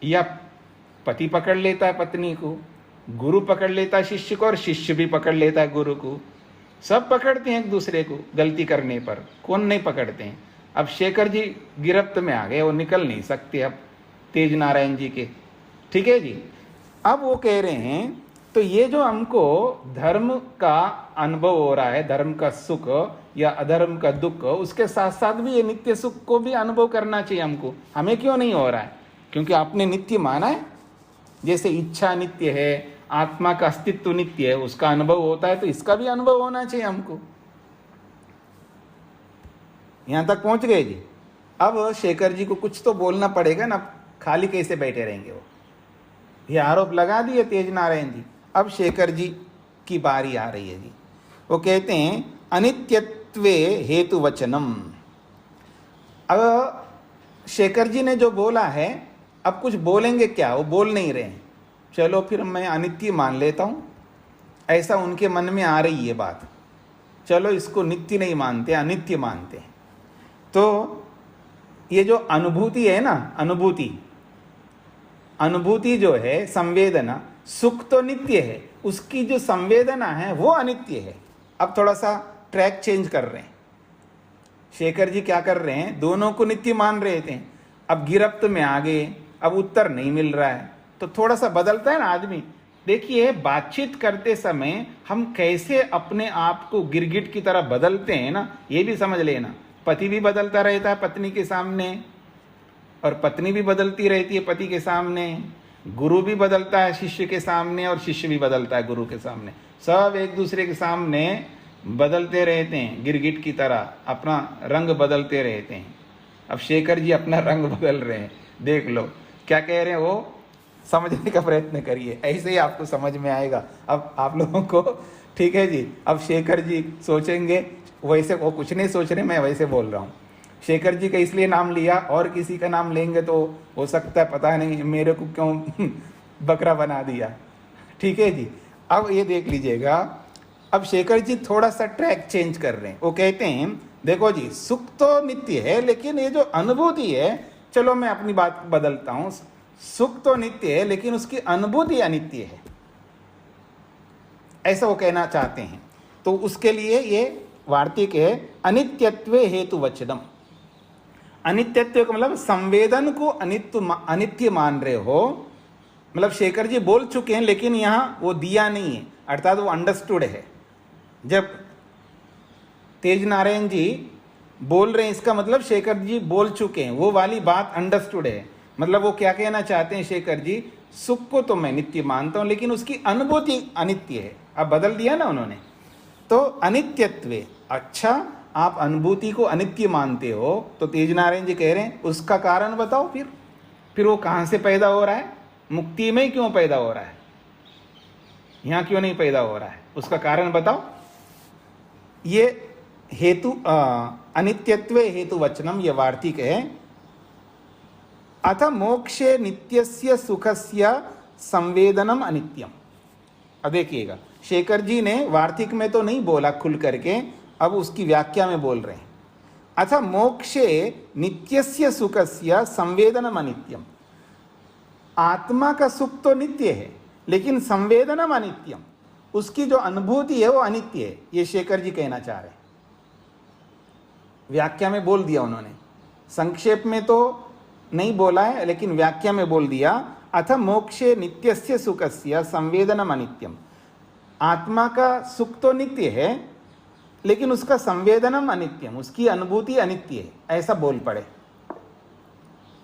या पति पकड़ लेता है पत्नी को, गुरु पकड़ लेता है शिष्य को, और शिष्य भी पकड़ लेता है गुरु को। सब पकड़ते हैं एक दूसरे को गलती करने पर, कौन नहीं पकड़ते हैं। अब शेखर जी गिरफ्त में आ गए, वो निकल नहीं सकते अब तेज नारायण जी के, ठीक है जी। अब वो कह रहे हैं तो ये जो हमको धर्म का अनुभव हो रहा है, धर्म का सुख या अधर्म का दुख, उसके साथ साथ भी ये नित्य सुख को भी अनुभव करना चाहिए हमको। हमें क्यों नहीं हो रहा है? क्योंकि आपने नित्य माना है। जैसे इच्छा नित्य है, आत्मा का अस्तित्व नित्य है, उसका अनुभव होता है, तो इसका भी अनुभव होना चाहिए हमको। यहां तक पहुंच गए जी। अब शेखर जी को कुछ तो बोलना पड़ेगा ना, खाली कैसे बैठे रहेंगे वो। ये आरोप लगा दिए तेज नारायण जी। अब शेखर जी की बारी आ रही है जी। वो कहते हैं अनित्यत्वे हेतु वचनम। अब शेखर जी ने जो बोला है, अब कुछ बोलेंगे क्या? वो बोल नहीं रहे हैं। चलो फिर मैं अनित्य मान लेता हूं, ऐसा उनके मन में आ रही है बात। चलो इसको नित्य नहीं मानते, अनित्य मानते हैं। तो ये जो अनुभूति है ना, अनुभूति जो है, संवेदना, सुख तो नित्य है, उसकी जो संवेदना है वो अनित्य है। अब थोड़ा सा ट्रैक चेंज कर रहे हैं शेखर जी। क्या कर रहे हैं? दोनों को नित्य मान रहे थे, अब गिरफ्त में आ गए, अब उत्तर नहीं मिल रहा है, तो थोड़ा सा बदलता है ना आदमी। देखिए, बातचीत करते समय हम कैसे अपने आप को गिरगिट की तरह बदलते हैं ना, ये भी समझ लेना। पति भी बदलता रहता है पत्नी के सामने, और पत्नी भी बदलती रहती है पति के सामने, गुरु भी बदलता है शिष्य के सामने, और शिष्य भी बदलता है गुरु के सामने। सब एक दूसरे के सामने बदलते रहते हैं, गिरगिट की तरह अपना रंग बदलते रहते हैं। अब शेखर जी अपना रंग बदल रहे हैं, देख लो क्या कह रहे हैं, वो समझने का प्रयत्न करिए, ऐसे ही आपको समझ में आएगा अब आप लोगों को, ठीक है जी। अब शेखर जी सोचेंगे, वैसे वो कुछ नहीं सोच रहे, मैं वैसे बोल रहा हूँ। शेखर जी का इसलिए नाम लिया, और किसी का नाम लेंगे तो हो सकता है पता नहीं मेरे को क्यों बकरा बना दिया, ठीक है जी। अब ये देख लीजिएगा, अब शेखर जी थोड़ा सा ट्रैक चेंज कर रहे हैं। वो कहते हैं देखो जी, सुख तो नित्य है, लेकिन ये जो अनुभूति है, चलो मैं अपनी बात बदलता हूं, सुख तो नित्य है लेकिन उसकी अनुभूति अनित्य है, ऐसा वो कहना चाहते हैं। तो उसके लिए ये वार्तिक है अनित्यत्वे हेतु वचनम। अनित्यत्व का मतलब संवेदन को अनित्य मान रहे हो, मतलब शेखर जी बोल चुके हैं लेकिन यहां वो दिया नहीं है, अर्थात वो अंडरस्टूड है। जब तेज नारायण जी बोल रहे हैं, इसका मतलब शेखर जी बोल चुके हैं, वो वाली बात अंडरस्टूड है। मतलब वो क्या कहना चाहते हैं शेखर जी, सुख को तो मैं नित्य मानता हूं लेकिन उसकी अनुभूति अनित्य है। अब बदल दिया ना उन्होंने, तो अनित्यत्वे। अच्छा, आप अनुभूति को अनित्य मानते हो, तो तेज नारायण जी कह रहे हैं उसका कारण बताओ। फिर वो कहां से पैदा हो रहा है? मुक्ति में क्यों पैदा हो रहा है, यहां क्यों नहीं पैदा हो रहा है? उसका कारण बताओ। ये हेतु अनित्यत्वे हेतु वचनम, ये वार्तिक है। अथ मोक्षे नित्यस्य सुखस्य संवेदनम अनित्यम। अब देखिएगा, शेखर जी ने वार्तिक में तो नहीं बोला खुल करके, अब उसकी व्याख्या में बोल रहे हैं। अथ मोक्षे नित्यस्य सुखस्य संवेदनम अनित्यम। आत्मा का सुख तो नित्य है लेकिन संवेदनम अनित्यम, उसकी जो अनुभूति है वो अनित्य है, ये शेखर जी कहना चाह रहे हैं। व्याख्या में बोल दिया उन्होंने। संक्षेप में तो नहीं बोला है, लेकिन व्याख्या में बोल दिया, अथ मोक्षे नित्यस्य सुखस्य संवेदनम अनित्यम। आत्मा का सुख तो नित्य है, लेकिन उसका संवेदनम अनित्यम, उसकी अनुभूति अनित्य है, ऐसा बोल पड़े।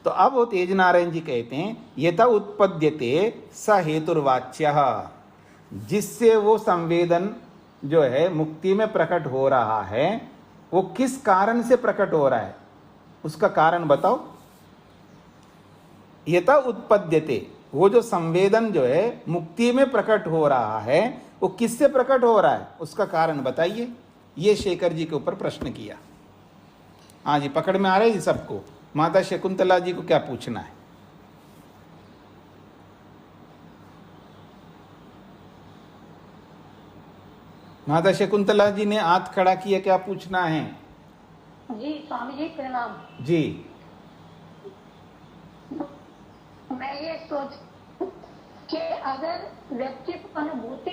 तो अब वो तेज नारायण जी कहते हैं, यथा उत्पद्यते स हेतुर्वाच्य, जिससे वो संवेदन जो है मुक्ति में प्रकट हो रहा है, वो किस कारण से प्रकट हो रहा है, उसका कारण बताओ। यथा उत्पद्यते, वो जो संवेदन जो है मुक्ति में प्रकट हो रहा है, वो किससे प्रकट हो रहा है, उसका कारण बताइए। ये शेखर जी के ऊपर प्रश्न किया। हाँ जी, पकड़ में आ रहा है जी सबको। माता शकुंतला जी को क्या पूछना है? माता शकुंतला जी ने हाथ खड़ा किया, क्या पूछना है? जी स्वामी जी प्रणाम। जी। मैं ये सोच कि अगर व्यक्ति को अनुभूति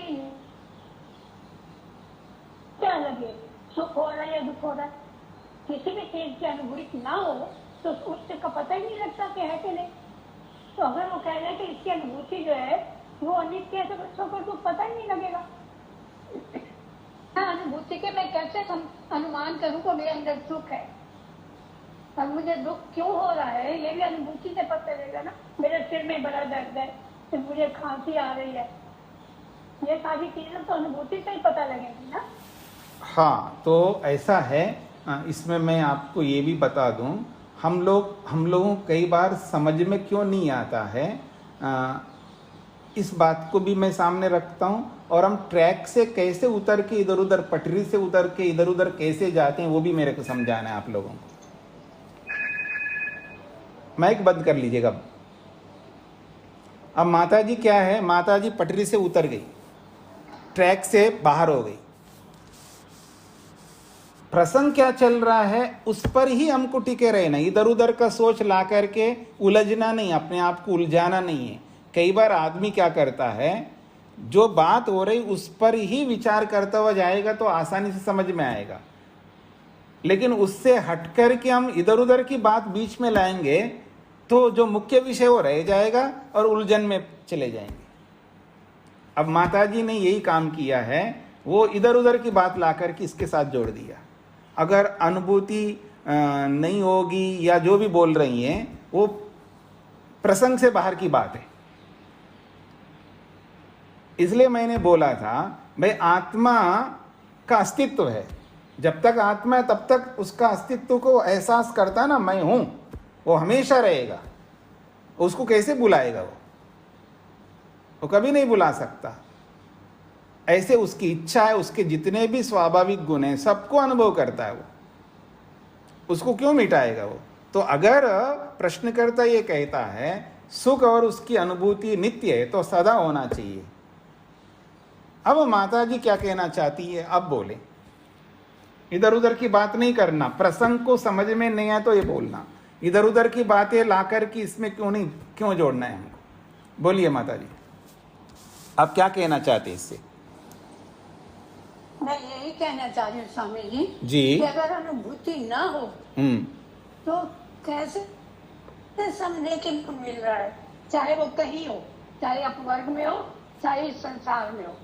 क्या लगे, सुख हो रहा है या दुख हो रहा है, किसी भी चीज की अनुभूति ना हो तो उससे का पता ही नहीं लगता कि है कि नहीं। तो अगर वो कह रहे हैं कि इसकी अनुभूति जो है वो अनित्य है, तो बच्चों को तो पता ही नहीं लगेगा। अनुभूति के मैं कैसे अनुमान करूं कि मेरे अंदर सुख है और मुझे दुख क्यों हो रहा है, ये भी अनुभूति से पता चलेगा ना। मेरे सिर में बड़ा दर्द है, तो मुझे खांसी आ रही है, ये सारी चीजें तो अनुभूति से ही पता लगेगी ना। हाँ, तो ऐसा है। इसमें मैं आपको ये भी बता दूं, हम लोगों कई बार समझ में क्यों नहीं आता है, इस बात को भी मैं सामने रखता हूं। और हम ट्रैक से कैसे उतर के इधर उधर, पटरी से उतर के इधर उधर कैसे जाते हैं, वो भी मेरे को समझाना है आप लोगों को। माइक बंद कर लीजिएगा। अब माता जी क्या है, माता जी पटरी से उतर गई, ट्रैक से बाहर हो गई। प्रसंग क्या चल रहा है उस पर ही हमको टिके रहना, इधर उधर का सोच ला करके उलझना नहीं, अपने आप को उलझाना नहीं है। कई बार आदमी क्या करता है, जो बात हो रही उस पर ही विचार करता हुआ जाएगा तो आसानी से समझ में आएगा, लेकिन उससे हट करके हम इधर उधर की बात बीच में लाएंगे तो जो मुख्य विषय वो रह जाएगा और उलझन में चले जाएंगे। अब माताजी ने यही काम किया है, वो इधर उधर की बात ला करके इसके साथ जोड़ दिया। अगर अनुभूति नहीं होगी या जो भी बोल रही हैं वो प्रसंग से बाहर की बात है। इसलिए मैंने बोला था भाई, आत्मा का अस्तित्व है, जब तक आत्मा है तब तक उसका अस्तित्व को एहसास करता है ना, मैं हूं, वो हमेशा रहेगा। उसको कैसे बुलाएगा वो कभी नहीं बुला सकता। ऐसे उसकी इच्छा है, उसके जितने भी स्वाभाविक गुण हैं सबको अनुभव करता है वो, उसको क्यों मिटाएगा वो। तो अगर प्रश्नकर्ता ये कहता है सुख और उसकी अनुभूति नित्य है तो सदा होना चाहिए। अब माता जी क्या कहना चाहती है, अब बोले। इधर उधर की बात नहीं करना, प्रसंग को समझ में नहीं आया तो ये बोलना, इधर उधर की बातें लाकर के इसमें क्यों जोड़ना है हमको। बोलिए माता जी, आप क्या कहना चाहते हैं इससे? मैं यही कहना चाह रही हूँ स्वामी जी जी, कि अगर अनुभूति ना हो तो कैसे समझने के मिल रहा है, चाहे वो कहीं हो, चाहे अपवर्ग में हो, चाहे इस संसार में हो।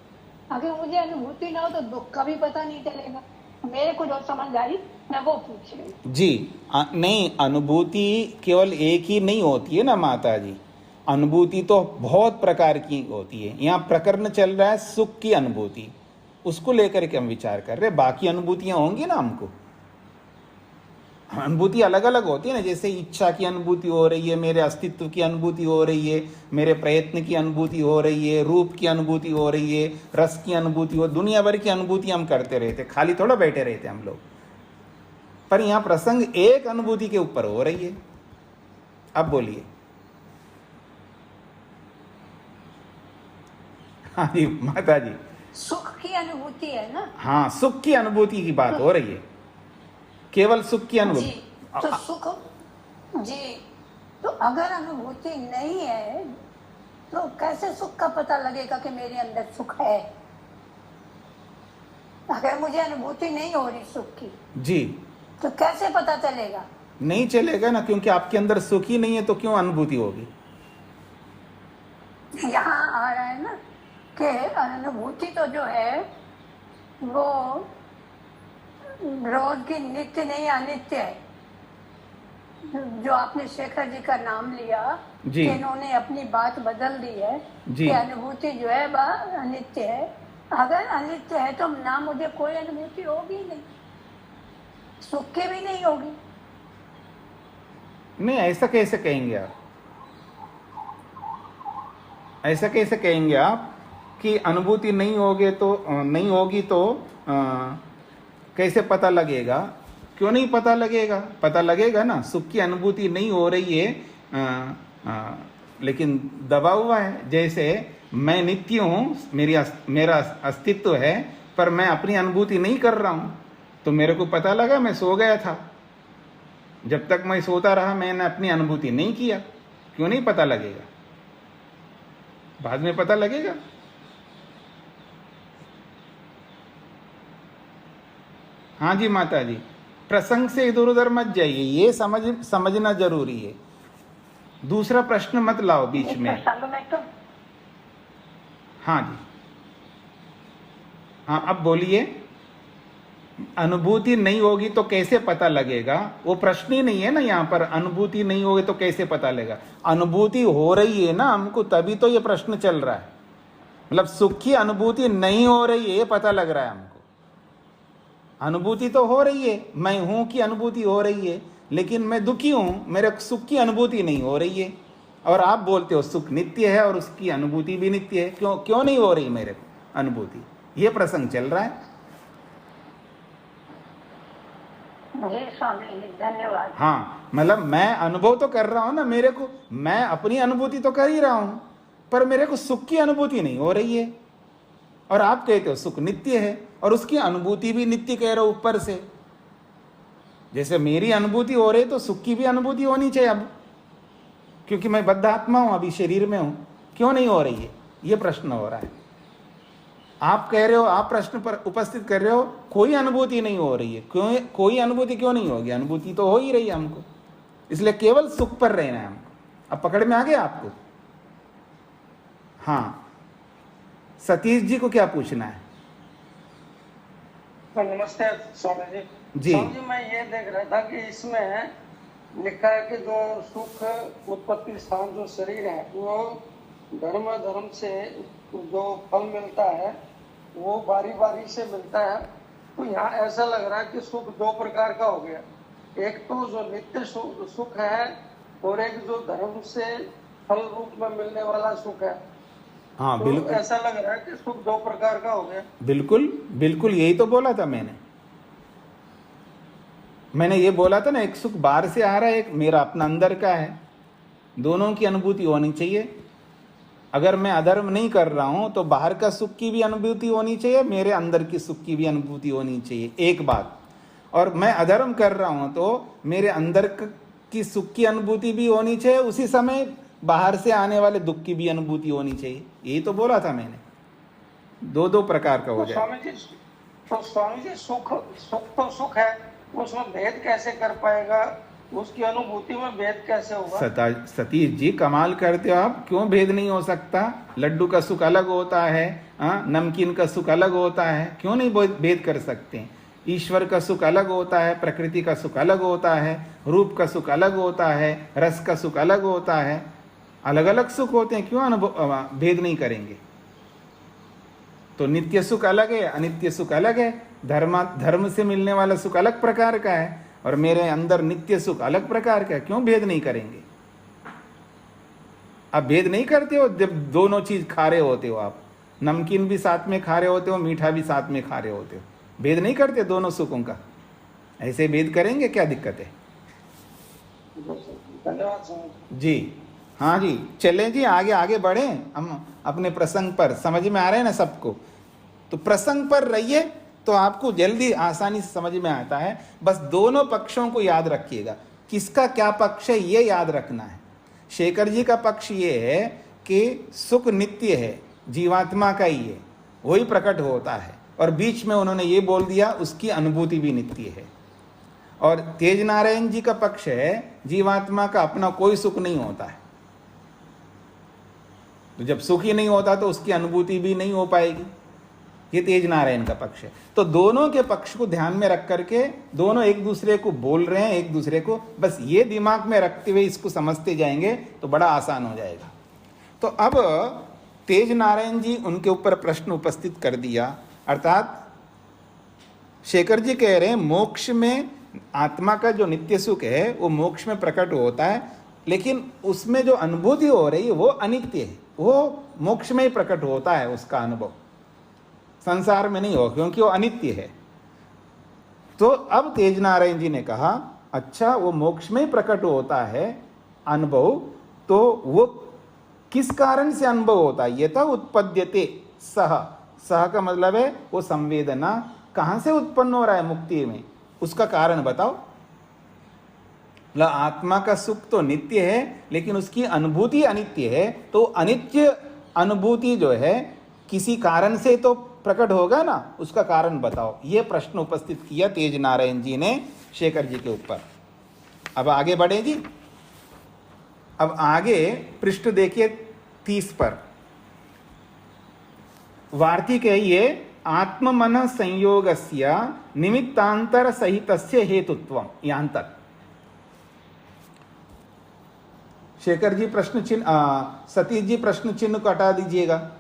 अगर मुझे अनुभूति ना हो तो दुख का भी पता नहीं चलेगा। मेरे को जो समझ आई मैं वो पूछ रही हूँ। जी नहीं, अनुभूति केवल एक ही नहीं होती है ना माता जी, अनुभूति तो बहुत प्रकार की होती है। यहाँ प्रकरण चल रहा है सुख की अनुभूति, उसको लेकर के हम विचार कर रहे हैं। बाकी अनुभूतियां होंगी ना, हमको अनुभूति अलग अलग होती है ना, जैसे इच्छा की अनुभूति हो रही है, मेरे अस्तित्व की अनुभूति हो रही है, मेरे प्रयत्न की अनुभूति हो रही है, रूप की अनुभूति हो रही है, रस की अनुभूति हो, दुनिया भर की अनुभूति हम करते रहते, खाली थोड़ा बैठे रहते हम लोग। पर यहाँ प्रसंग एक अनुभूति के ऊपर हो रही है। अब बोलिए। हाँ जी माता जी, सुख की अनुभूति है ना। हाँ, सुख की अनुभूति की बात हो रही है, केवल सुख की अनुभूति। तो सुख जी, तो अगर अनुभूति नहीं है तो कैसे सुख का पता लगेगा कि मेरे अंदर सुख है? अगर मुझे अनुभूति नहीं हो रही सुख की जी, तो कैसे पता चलेगा? नहीं चलेगा ना, क्योंकि आपके अंदर सुख ही नहीं है तो क्यों अनुभूति होगी? यहाँ आ रहा है ना कि अनुभूति तो जो है वो रोज की नित्य नहीं अनित्य है। जो आपने शेखर जी का नाम लिया जी। कि इन्होंने अपनी बात बदल दी है जी। कि अनुभूति जो है वह अनित्य है। अगर अनित्य है तो ना मुझे कोई अनुभूति होगी नहीं, सुख की भी नहीं होगी। नहीं, ऐसा कैसे कहेंगे आप? ऐसा कैसे कहेंगे आप कि अनुभूति नहीं होगी तो कैसे पता लगेगा? क्यों नहीं पता लगेगा? पता लगेगा ना। सुख की अनुभूति नहीं हो रही है लेकिन दबा हुआ है। जैसे मैं नित्य हूँ, मेरा अस्तित्व है, पर मैं अपनी अनुभूति नहीं कर रहा हूँ। तो मेरे को पता लगा मैं सो गया था, जब तक मैं सोता रहा मैंने अपनी अनुभूति नहीं किया। क्यों नहीं पता लगेगा? बाद में पता लगेगा। हाँ जी माता जी, प्रसंग से इधर उधर मत जाइए, ये समझना जरूरी है। दूसरा प्रश्न मत लाओ बीच में। तो हाँ जी, हाँ अब बोलिए। अनुभूति नहीं होगी तो कैसे पता लगेगा? वो प्रश्न ही नहीं है ना यहाँ पर। अनुभूति नहीं होगी तो कैसे पता लगेगा? अनुभूति हो रही है ना हमको, तभी तो ये प्रश्न चल रहा है। मतलब सुख की अनुभूति नहीं हो रही है, ये पता लग रहा है हमको। अनुभूति तो हो रही है, मैं हूं की अनुभूति हो रही है, लेकिन मैं दुखी हूं, मेरे सुख की अनुभूति नहीं हो रही है। और आप बोलते हो सुख नित्य है और उसकी अनुभूति भी नित्य है। क्यों नहीं हो रही मेरे को अनुभूति? ये प्रसंग चल रहा है। स्वामी धन्यवाद। हाँ, मतलब मैं अनुभव तो कर रहा हूं ना, मेरे को, मैं अपनी अनुभूति तो कर ही रहा हूं, पर मेरे को सुख की अनुभूति नहीं हो रही है। और आप कहते हो सुख नित्य है और उसकी अनुभूति भी नित्य कह रहे हो ऊपर से। जैसे मेरी अनुभूति हो रही है तो सुख की भी अनुभूति होनी चाहिए अब, क्योंकि मैं बद्ध आत्मा हूं, अभी शरीर में हूं। क्यों नहीं हो रही है? ये प्रश्न हो रहा है। आप कह रहे हो, आप प्रश्न पर उपस्थित कर रहे हो कोई अनुभूति नहीं हो रही है। क्यों? कोई अनुभूति क्यों नहीं होगी? अनुभूति तो हो ही रही है हमको, इसलिए केवल सुख पर रहना है हमको। अब पकड़ में आ गया आपको? हाँ, सतीश जी को क्या पूछना है? नमस्ते स्वामी जी। जी। स्वामी जी, मैं ये देख रहा था कि इसमें लिखा है कि जो सुख उत्पत्ति स्थान जो शरीर है वो धर्म से जो फल मिलता है वो बारी बारी से मिलता है। तो यहाँ ऐसा लग रहा है कि सुख दो प्रकार का हो गया, एक तो जो नित्य सुख है और एक जो धर्म से फल रूप में मिलने वाला सुख है। हाँ तो बिल्कुल, ऐसा लग रहा है कि सुख दो प्रकार का हो गया। बिल्कुल बिल्कुल, यही तो बोला था मैंने ये बोला था ना, एक सुख बाहर से आ रहा है, एक मेरा अपना अंदर का है। दोनों की अनुभूति होनी चाहिए। अगर मैं अधर्म नहीं कर रहा हूं तो बाहर का सुख की भी अनुभूति होनी चाहिए, मेरे अंदर की सुख की भी अनुभूति होनी चाहिए, एक बात। और मैं अधर्म कर रहा हूं तो मेरे अंदर की सुख की अनुभूति भी होनी चाहिए, उसी समय बाहर से आने वाले दुख की भी अनुभूति होनी चाहिए। यही तो बोला था मैंने। दो प्रकार का हो जाए। स्वामी जी सुख तो सुख है, उसमें भेद कैसे कर पाएगा? उसकी अनुभूति में भेद कैसे होगा? सतीश जी कमाल करते हो आप। क्यों भेद नहीं हो सकता? लड्डू का सुख अलग होता है, नमकीन का सुख अलग होता है, क्यों नहीं भेद कर सकते? ईश्वर का सुख अलग होता है, प्रकृति का सुख अलग होता है, रूप का सुख अलग होता है, रस का सुख अलग होता है, अलग अलग सुख होते हैं। क्यों भेद नहीं करेंगे? तो नित्य सुख अलग है, अनित्य सुख अलग है। धर्म से मिलने वाला सुख अलग प्रकार का है और मेरे अंदर नित्य सुख अलग प्रकार का है। क्यों भेद नहीं करेंगे? आप भेद नहीं करते हो जब दोनों चीज खा रहे होते हो। आप नमकीन भी साथ में खा रहे होते हो, मीठा भी साथ में खा रहे होते हो। भेद नहीं करते दोनों सुखों का? ऐसे भेद करेंगे, क्या दिक्कत है? धन्यवाद जी। हाँ जी, चलें जी, आगे आगे बढ़े हम अपने प्रसंग पर। समझ में आ रहे हैं ना सबको? तो प्रसंग पर रहिए तो आपको जल्दी आसानी से समझ में आता है। बस दोनों पक्षों को याद रखिएगा, किसका क्या पक्ष है ये याद रखना है। शेखर जी का पक्ष ये है कि सुख नित्य है, जीवात्मा का ही है, वही प्रकट होता है। और बीच में उन्होंने ये बोल दिया उसकी अनुभूति भी नित्य है। और तेज नारायण जी का पक्ष है जीवात्मा का अपना कोई सुख नहीं होता है, तो जब सुख ही नहीं होता तो उसकी अनुभूति भी नहीं हो पाएगी। ये तेज नारायण का पक्ष है। तो दोनों के पक्ष को ध्यान में रख करके दोनों एक दूसरे को बोल रहे हैं, एक दूसरे को बस ये दिमाग में रखते हुए इसको समझते जाएंगे तो बड़ा आसान हो जाएगा। तो अब तेज नारायण जी उनके ऊपर प्रश्न उपस्थित कर दिया, अर्थात शेखर जी कह रहे हैं मोक्ष में आत्मा का जो नित्य सुख है वो मोक्ष में प्रकट होता है, लेकिन उसमें जो अनुभूति हो रही है वो अनित्य है, वो मोक्ष में ही प्रकट होता है, उसका अनुभव संसार में नहीं हो, क्योंकि वो अनित्य है। तो अब तेज नारायण जी ने कहा अच्छा वो मोक्ष में ही प्रकट होता है अनुभव, तो वो किस कारण से अनुभव होता है? यथा उत्पद्यते सह, सह का मतलब है वो संवेदना कहां से उत्पन्न हो रहा है मुक्ति में, उसका कारण बताओ। आत्मा का सुख तो नित्य है लेकिन उसकी अनुभूति अनित्य है, तो अनित्य अनुभूति जो है किसी कारण से तो प्रकट होगा ना, उसका कारण बताओ। यह प्रश्न उपस्थित किया तेज नारायण जी ने शेखर जी के ऊपर। अब आगे बढ़े जी। अब आगे पृष्ठ देखिए 30 पर। वार्तिक है ये आत्म मन संयोगस्य निमित्तांतर सहितस्य हेतुत्वम, यहां तक। शेखर जी प्रश्न चिन्ह, सतीश जी प्रश्न चिन्ह को हटा दीजिएगा।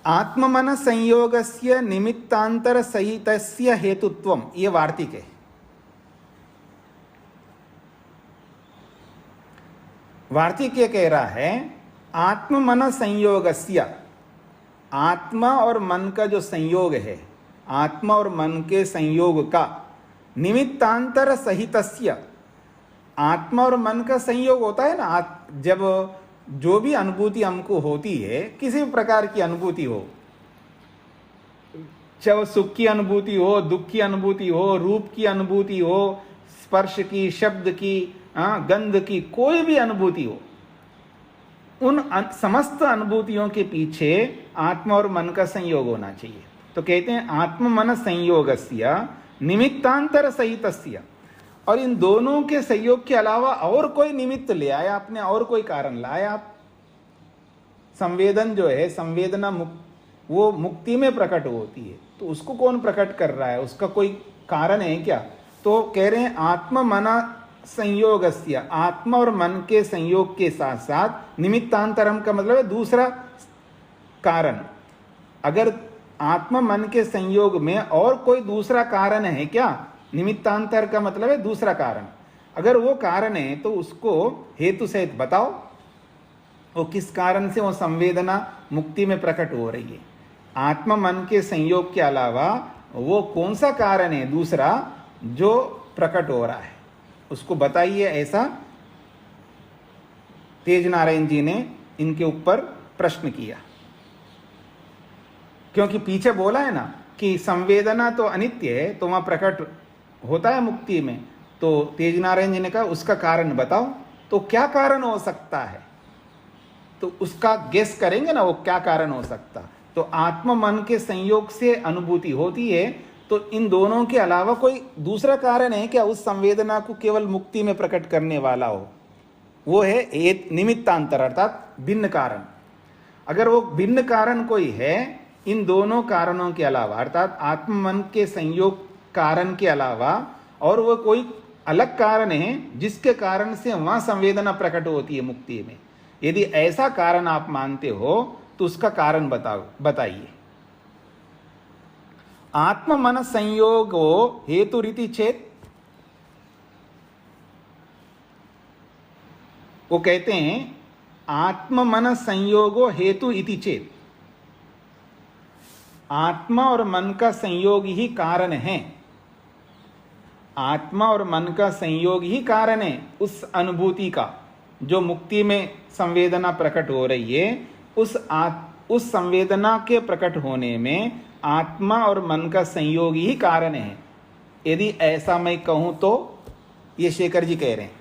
आत्म मन संयोगस्य निमित्तांतर सहितस्य हेतुत्वम, ये वार्तिक है। वार्तिक ये कह रहा है आत्म मन संयोगस्य, आत्मा और मन का जो संयोग है, आत्मा और मन के संयोग का निमित्तांतर सहितस्य, आत्मा और मन का संयोग होता है ना, जब जो भी अनुभूति हमको होती है, किसी भी प्रकार की अनुभूति हो, चाहे सुख की अनुभूति हो, दुख की अनुभूति हो, रूप की अनुभूति हो, स्पर्श की, शब्द की, गंध की, कोई भी अनुभूति हो, उन समस्त अनुभूतियों के पीछे आत्मा और मन का संयोग होना चाहिए। तो कहते हैं आत्म मन संयोगस्य निमित्तांतर सहितस्य, और इन दोनों के संयोग के अलावा और कोई निमित्त ले आया आपने, और कोई कारण लाया आप। संवेदन जो है, संवेदना वो मुक्ति में प्रकट होती है, तो उसको कौन प्रकट कर रहा है, उसका कोई कारण है क्या? तो कह रहे हैं आत्म मना संयोगस्य, आत्मा और मन के संयोग के साथ साथ निमित्तांतरम का मतलब है दूसरा कारण। अगर आत्मा मन के संयोग में और कोई दूसरा कारण है क्या? निमित्तांतर का मतलब है दूसरा कारण। अगर वो कारण है तो उसको हेतु सहित बताओ, वो किस कारण से वो संवेदना मुक्ति में प्रकट हो रही है। आत्मा मन के संयोग के अलावा वो कौन सा कारण है दूसरा जो प्रकट हो रहा है, उसको बताइए। ऐसा तेज नारायण जी ने इनके ऊपर प्रश्न किया, क्योंकि पीछे बोला है ना कि संवेदना तो अनित्य है, तो वहां प्रकट होता है मुक्ति में। तो तेज नारायण जी ने कहा उसका कारण बताओ। तो क्या कारण हो सकता है, तो उसका गेस करेंगे ना, वो क्या कारण हो सकता। तो आत्मा मन के संयोग से अनुभूति होती है, तो इन दोनों के अलावा कोई दूसरा कारण है क्या उस संवेदना को केवल मुक्ति में प्रकट करने वाला हो? वो है एक निमित्तांतर, अर्थात भिन्न कारण। अगर वो भिन्न कारण कोई है इन दोनों कारणों के अलावा, अर्थात आत्म मन के संयोग कारण के अलावा, और वो कोई अलग कारण है जिसके कारण से वहां संवेदना प्रकट होती है मुक्ति में, यदि ऐसा कारण आप मानते हो तो उसका कारण बताइए। आत्म मन संयोगो हेतु रीति चेत, वो कहते हैं आत्म मन संयोगो हेतु इति चेत, आत्मा और मन का संयोग ही कारण है। आत्मा और मन का संयोग ही कारण है उस अनुभूति का, जो मुक्ति में संवेदना प्रकट हो रही है। उस संवेदना के प्रकट होने में आत्मा और मन का संयोग ही कारण है। यदि ऐसा मैं कहूं तो ये शेखर जी कह रहे हैं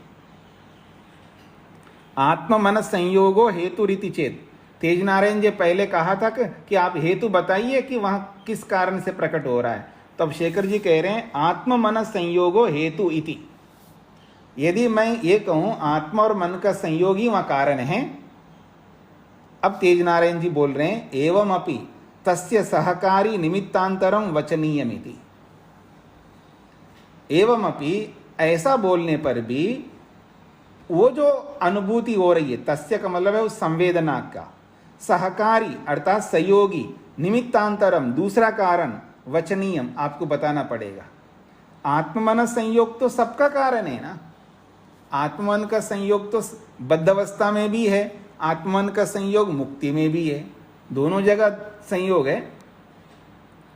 आत्मा मन संयोगो हेतु रीति चेत। तेज नारायण जी पहले कहा था कि आप हेतु बताइए कि वहां किस कारण से प्रकट हो रहा है। तब शेखर जी कह रहे हैं आत्म मन संयोगो हेतु इति। यदि मैं ये कहूं आत्मा और मन का संयोग ही वहां कारण है, अब तेज नारायण जी बोल रहे हैं एवं अपि तस्य सहकारी निमित्तांतरम वचनीयमिति। एवं अपि ऐसा बोलने पर भी वो जो अनुभूति हो रही है, तस्य का मतलब है उस संवेदना का, सहकारी अर्थात सहयोगी, निमित्तांतरम दूसरा कारण, वचनीयम आपको बताना पड़ेगा। आत्ममन संयोग तो सबका कारण है ना। आत्मन का संयोग तो बद्धावस्था में भी है, आत्मन का संयोग मुक्ति में भी है, दोनों जगह संयोग है।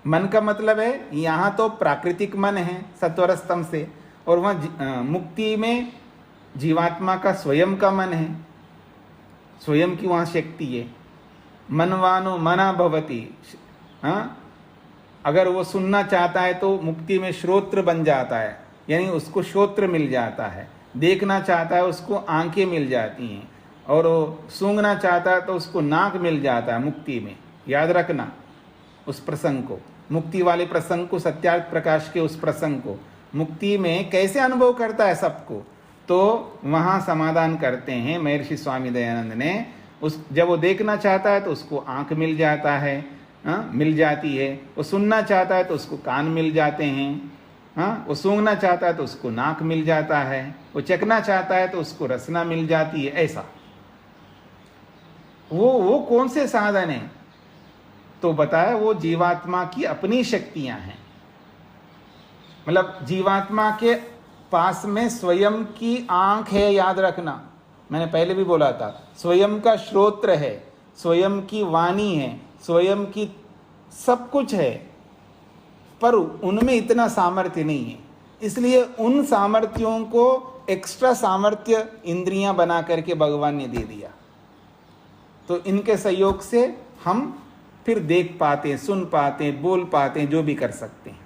मन का मतलब है यहाँ तो प्राकृतिक मन है सत्वर स्तंभ से, और वहाँ मुक्ति में जीवात्मा का स्वयं का मन है, स्वयं की वहाँ शक्ति है। मनवानो मना भवति, हाँ, अगर वो सुनना चाहता है तो मुक्ति में श्रोत्र बन जाता है, यानी उसको श्रोत्र मिल जाता है। देखना चाहता है उसको आंखें मिल जाती हैं, और वो सूंघना चाहता है तो उसको नाक मिल जाता है मुक्ति में। याद रखना उस प्रसंग को, मुक्ति वाले प्रसंग को, सत्यार्थ प्रकाश के उस प्रसंग को। मुक्ति में कैसे अनुभव करता है सबको, तो वहाँ समाधान करते हैं महर्षि स्वामी दयानंद ने। उस जब वो देखना चाहता है तो उसको आंख मिल जाता है, मिल जाती है। वो सुनना चाहता है तो उसको कान मिल जाते हैं, हाँ। वो सूंघना चाहता है तो उसको नाक मिल जाता है। वो चखना चाहता है तो उसको रसना मिल जाती है। ऐसा वो कौन से साधन है, तो बताया वो जीवात्मा की अपनी शक्तियां हैं। मतलब जीवात्मा के पास में स्वयं की आंख है, याद रखना, मैंने पहले भी बोला था, स्वयं का श्रोत्र है, स्वयं की वाणी है, स्वयं की सब कुछ है, पर उनमें इतना सामर्थ्य नहीं है। इसलिए उन सामर्थ्यों को एक्स्ट्रा सामर्थ्य इंद्रियां बना करके भगवान ने दे दिया। तो इनके सहयोग से हम फिर देख पाते हैं, सुन पाते हैं, बोल पाते हैं, जो भी कर सकते हैं।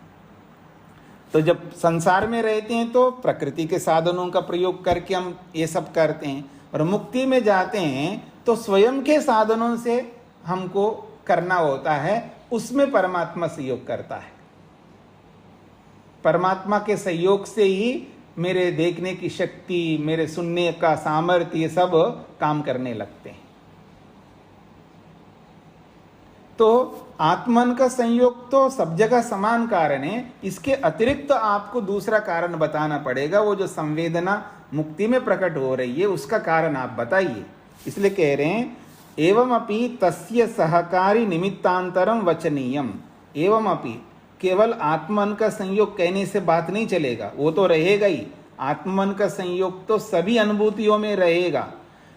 तो जब संसार में रहते हैं तो प्रकृति के साधनों का प्रयोग करके हम ये सब करते हैं, और मुक्ति में जाते हैं तो स्वयं के साधनों से हमको करना होता है। उसमें परमात्मा सहयोग करता है। परमात्मा के सहयोग से ही मेरे देखने की शक्ति, मेरे सुनने का सामर्थ्य, ये सब काम करने लगते हैं। तो आत्मन का संयोग तो सब जगह समान कारण है। इसके अतिरिक्त आपको दूसरा कारण बताना पड़ेगा। वो जो संवेदना मुक्ति में प्रकट हो रही है उसका कारण आप बताइए। इसलिए कह रहे हैं एवं अपि तस्य सहकारी निमित्तांतरम वचनीयम। एवं अपि केवल आत्मन का संयोग कहने से बात नहीं चलेगा, वो तो रहेगा ही। आत्मन का संयोग तो सभी अनुभूतियों में रहेगा,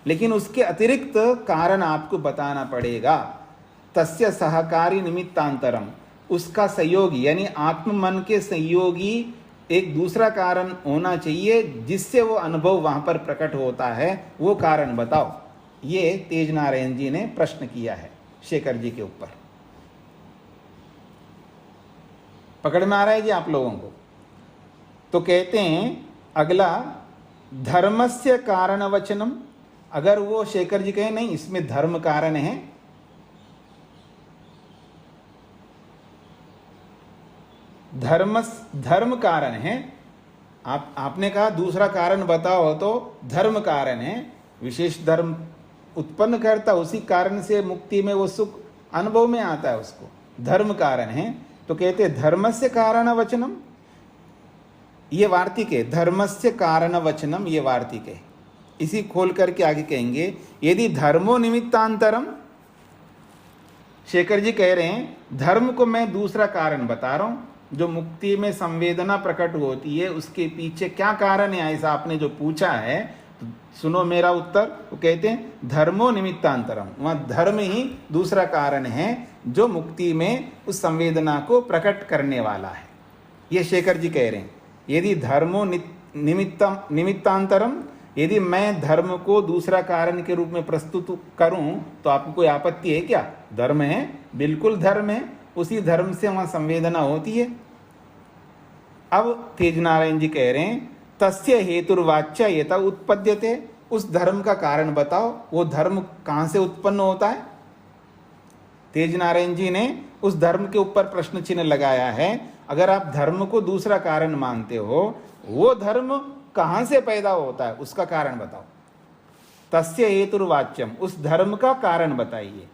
लेकिन उसके अतिरिक्त कारण आपको बताना पड़ेगा। तस्य सहकारी निमित्तांतरम, उसका सहयोगी यानी आत्म मन के सहयोगी एक दूसरा कारण होना चाहिए जिससे वो अनुभव वहां पर प्रकट होता है। वो कारण बताओ। ये तेज नारायण जी ने प्रश्न किया है शेखर जी के ऊपर। पकड़ में आ रहा है जी आप लोगों को? तो कहते हैं अगला धर्मस्य कारण वचनम। अगर वो शेखर जी कहे नहीं इसमें धर्म कारण है, धर्म कारण है। आपने कहा दूसरा कारण बताओ, तो धर्म कारण है। विशेष धर्म उत्पन्न करता, उसी कारण से मुक्ति में वो सुख अनुभव में आता है, उसको धर्म कारण है। तो कहते धर्मस्य कारण वचनम, ये वार्तिक है। धर्मस्य कारण वचनम, ये वार्तिक है। इसी खोल करके आगे कहेंगे यदि धर्मो निमित्तांतरम। शेखर जी कह रहे हैं धर्म को मैं दूसरा कारण बता रहा हूं। जो मुक्ति में संवेदना प्रकट होती है उसके पीछे क्या कारण है, ऐसा आपने जो पूछा है, तो सुनो मेरा उत्तर। वो कहते हैं धर्मो निमित्तांतरम, वहां धर्म ही दूसरा कारण है जो मुक्ति में उस संवेदना को प्रकट करने वाला है। ये शेखर जी कह रहे हैं यदि धर्मो निमित्तांतरम, यदि मैं धर्म को दूसरा कारण के रूप में प्रस्तुत करूं तो आपको कोई आपत्ति है क्या? धर्म है, बिल्कुल धर्म है, उसी धर्म से वहां संवेदना होती है। अब तेज नारायण जी कह रहे हैं तस्य हेतुर्वाच्य यथा उत्पद्यते, उस धर्म का कारण बताओ। वो धर्म कहां से उत्पन्न होता है? तेज नारायण जी ने उस धर्म के ऊपर प्रश्न चिन्ह लगाया है। अगर आप धर्म को दूसरा कारण मानते हो, वो धर्म कहां से पैदा होता है उसका कारण बताओ। तस्य हेतुर्वाच्यम, उस धर्म का कारण बताइए।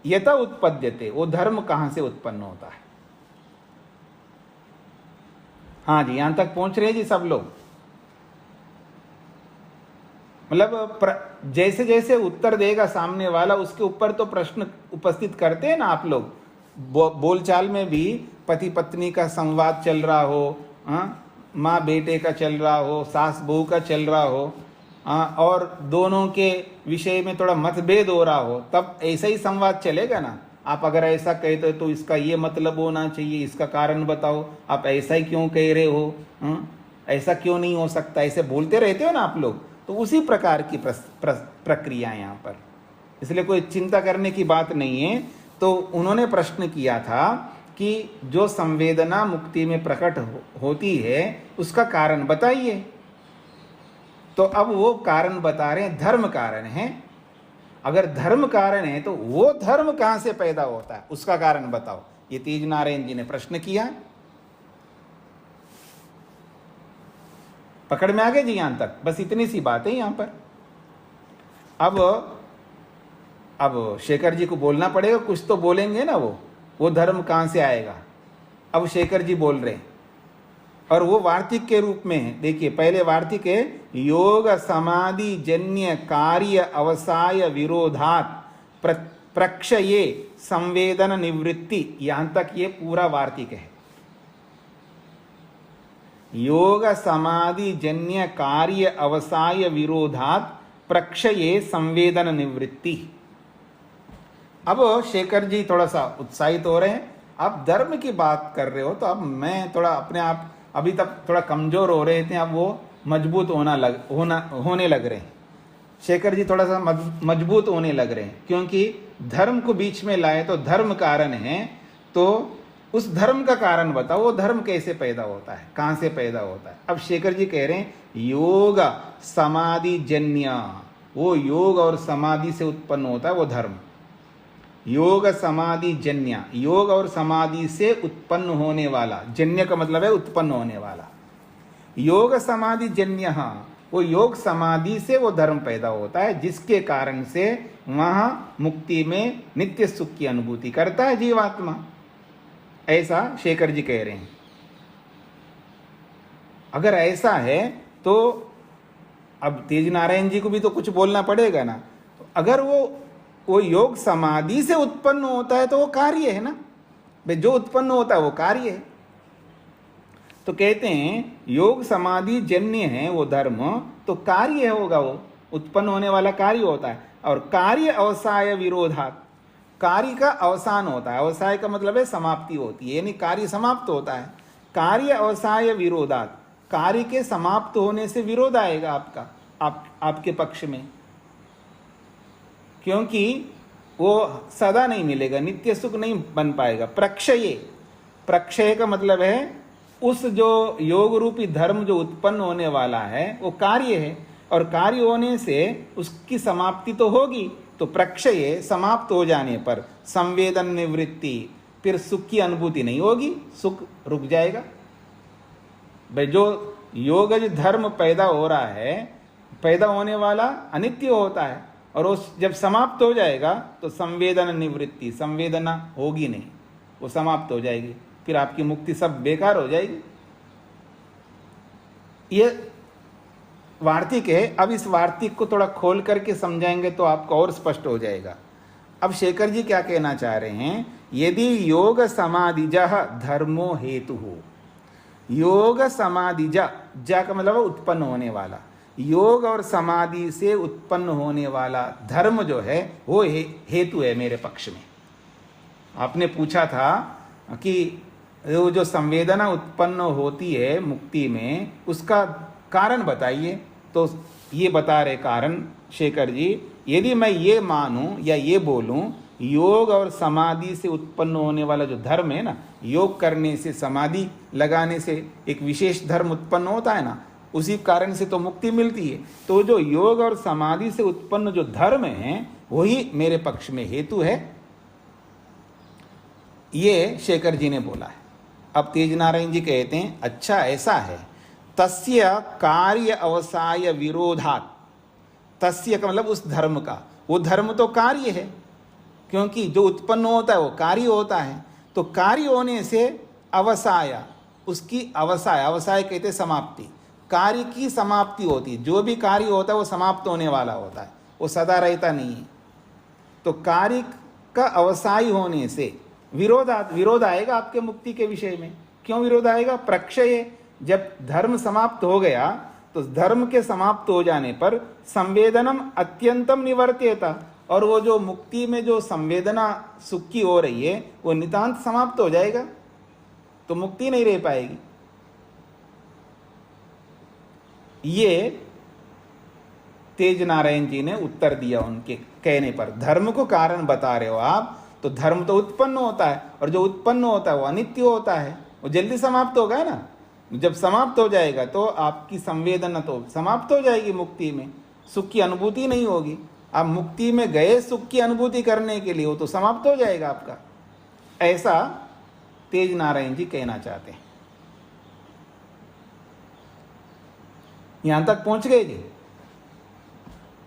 यथा उत्पद्यते, वो धर्म कहां से उत्पन्न होता है। हाँ जी, यहां तक पहुंच रहे जी सब लोग। मतलब जैसे जैसे उत्तर देगा सामने वाला, उसके ऊपर तो प्रश्न उपस्थित करते हैं ना आप लोग। बोलचाल में भी पति पत्नी का संवाद चल रहा हो, माँ बेटे का चल रहा हो, सास बहू का चल रहा हो, और दोनों के विषय में थोड़ा मतभेद हो रहा हो, तब ऐसा ही संवाद चलेगा ना। आप अगर ऐसा कहते हो तो इसका ये मतलब होना चाहिए, इसका कारण बताओ, आप ऐसा ही क्यों कह रहे हो, ऐसा क्यों नहीं हो सकता, ऐसे बोलते रहते हो ना आप लोग। तो उसी प्रकार की प्रक्रिया यहाँ पर, इसलिए कोई चिंता करने की बात नहीं है। तो उन्होंने प्रश्न किया था कि जो संवेदना मुक्ति में प्रकट होती है उसका कारण बताइए। तो अब वो कारण बता रहे हैं, धर्म कारण है। अगर धर्म कारण है तो वो धर्म कहां से पैदा होता है उसका कारण बताओ। ये तेज नारायण जी ने प्रश्न किया। पकड़ में आ गए जी यहां तक? बस इतनी सी बात है यहां पर। अब शेखर जी को बोलना पड़ेगा, कुछ तो बोलेंगे ना। वो धर्म कहां से आएगा। अब शेखर जी बोल रहे हैं, और वो वार्तिक के रूप में है। देखिए, पहले वार्तिक है, योग समाधि जन्य कार्य अवसाय विरोधात प्रक्षये संवेदन निवृत्ति। यहां तक ये पूरा वार्तिक है। योग समाधि जन्य कार्य अवसाय विरोधात प्रक्षये संवेदन निवृत्ति। अब शेखर जी थोड़ा सा उत्साहित हो रहे हैं। आप धर्म की बात कर रहे हो, तो अब मैं थोड़ा अपने आप, अभी तक थोड़ा कमजोर हो रहे थे, अब वो मजबूत होने लग रहे हैं। शेखर जी थोड़ा सा मजबूत होने लग रहे हैं, क्योंकि धर्म को बीच में लाए तो धर्म कारण है। तो उस धर्म का कारण बताओ, वो धर्म कैसे पैदा होता है, कहां से पैदा होता है। अब शेखर जी कह रहे हैं योग समाधि जन्य, वो योग और समाधि से उत्पन्न होता है वो धर्म। योग समाधि जन्य, योग और समाधि से उत्पन्न होने वाला, जन्य का मतलब है उत्पन्न होने वाला। योग समाधि जन्य, वो योग समाधि से वो धर्म पैदा होता है, जिसके कारण से वहां मुक्ति में नित्य सुख की अनुभूति करता है जीवात्मा। ऐसा शेखर जी कह रहे हैं। अगर ऐसा है तो अब तेज नारायण जी को भी तो कुछ बोलना पड़ेगा ना। तो अगर वो योग समाधि से उत्पन्न होता है तो वो कार्य है ना भाई, जो उत्पन्न होता है वो कार्य है। तो कहते हैं योग समाधि जन्य है वो धर्म, तो कार्य होगा, वो उत्पन्न होने वाला कार्य होता है। और कार्य अवसाय विरोधात, कार्य का अवसान होता है। अवसाय का मतलब है समाप्ति होती है, यानी कार्य समाप्त होता है। कार्य अवसाय विरोधात, कार्य के समाप्त होने से विरोध आएगा आपके पक्ष में, क्योंकि वो सदा नहीं मिलेगा, नित्य सुख नहीं बन पाएगा। प्रक्षय का मतलब है उस जो योग रूपी धर्म जो उत्पन्न होने वाला है वो कार्य है, और कार्य होने से उसकी समाप्ति तो होगी। तो प्रक्षय समाप्त हो जाने पर संवेदन निवृत्ति, फिर सुख की अनुभूति नहीं होगी, सुख रुक जाएगा। भाई जो योगज धर्म पैदा हो रहा है, पैदा होने वाला अनित्य होता है, और वो जब समाप्त हो जाएगा तो संवेदन निवृत्ति, संवेदना होगी नहीं, वो समाप्त हो जाएगी, फिर आपकी मुक्ति सब बेकार हो जाएगी। ये वार्तिक है। अब इस वार्तिक को थोड़ा खोल करके समझाएंगे तो आपको और स्पष्ट हो जाएगा। अब शेखर जी क्या कहना चाह रहे हैं, यदि योग समाधिजः धर्मो हेतु हो, योग समाधिजा, जा का मतलब उत्पन्न होने वाला, योग और समाधि से उत्पन्न होने वाला धर्म जो है वो हेतु है मेरे पक्ष में। आपने पूछा था कि वो जो संवेदना उत्पन्न होती है मुक्ति में, उसका कारण बताइए। तो ये बता रहे कारण शेखर जी, यदि मैं ये मानूं या ये बोलूं योग और समाधि से उत्पन्न होने वाला जो धर्म है ना, योग करने से, समाधि लगाने से एक विशेष धर्म उत्पन्न होता है ना, उसी कारण से तो मुक्ति मिलती है। तो जो योग और समाधि से उत्पन्न जो धर्म है वही मेरे पक्ष में हेतु है, ये शेखर जी ने बोला है। अब तेज नारायण जी कहते हैं अच्छा ऐसा है, तस्य कार्य अवसाय विरोधात, तस्य का मतलब उस धर्म का, वो धर्म तो कार्य है, क्योंकि जो उत्पन्न होता है वो कार्य होता है, तो कार्य होने से अवसाय, उसकी अवसाय, अवसाय कहते समाप्ति, कार्य की समाप्ति होती है। जो भी कार्य होता है वो समाप्त होने वाला होता है, वो सदा रहता नहीं है। तो कार्य का अवसाय होने से विरोध आएगा आपके मुक्ति के विषय में। क्यों विरोध आएगा? प्रक्षय, जब धर्म समाप्त हो गया तो धर्म के समाप्त हो जाने पर संवेदनम अत्यंतम निवर्त्यता, और वो जो मुक्ति में जो संवेदना सुख की हो रही है वो नितांत समाप्त हो जाएगा, तो मुक्ति नहीं रह पाएगी। ये तेज नारायण जी ने उत्तर दिया उनके कहने पर। धर्म को कारण बता रहे हो आप, तो धर्म तो उत्पन्न होता है, और जो उत्पन्न होता है वो अनित्य होता है, वो जल्दी समाप्त होगा ना। जब समाप्त हो जाएगा तो आपकी संवेदना तो समाप्त हो जाएगी, मुक्ति में सुख की अनुभूति नहीं होगी। आप मुक्ति में गए सुख की अनुभूति करने के लिए, वो तो समाप्त हो जाएगा आपका। ऐसा तेज नारायण जी कहना चाहते हैं। यहां तक पहुंच गए जी।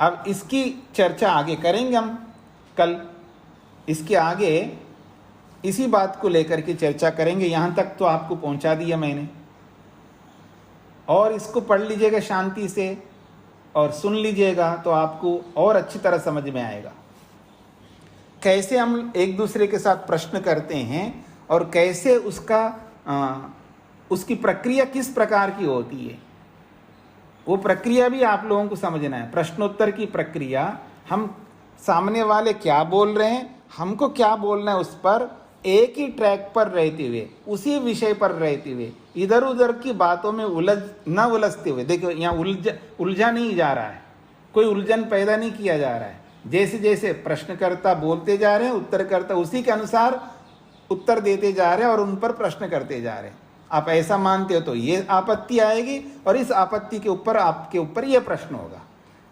अब इसकी चर्चा आगे करेंगे हम कल, इसके आगे इसी बात को लेकर के चर्चा करेंगे। यहां तक तो आपको पहुंचा दिया मैंने, और इसको पढ़ लीजिएगा शांति से और सुन लीजिएगा तो आपको और अच्छी तरह समझ में आएगा कैसे हम एक दूसरे के साथ प्रश्न करते हैं और कैसे उसकी प्रक्रिया किस प्रकार की होती है। वो प्रक्रिया भी आप लोगों को समझना है। प्रश्नोत्तर की प्रक्रिया, हम सामने वाले क्या बोल रहे हैं, हमको क्या बोलना है, उस पर एक ही ट्रैक पर रहते हुए, उसी विषय पर रहते हुए, इधर उधर की बातों में उलझते हुए। देखो यहाँ उलझा नहीं जा रहा है, कोई उलझन पैदा नहीं किया जा रहा है। जैसे जैसे प्रश्नकर्ता बोलते जा रहे हैं, उत्तरकर्ता उसी के अनुसार उत्तर देते जा रहे हैं और उन पर प्रश्न करते जा रहे हैं। आप ऐसा मानते हो तो ये आपत्ति आएगी, और इस आपत्ति के ऊपर आपके ऊपर ये प्रश्न होगा।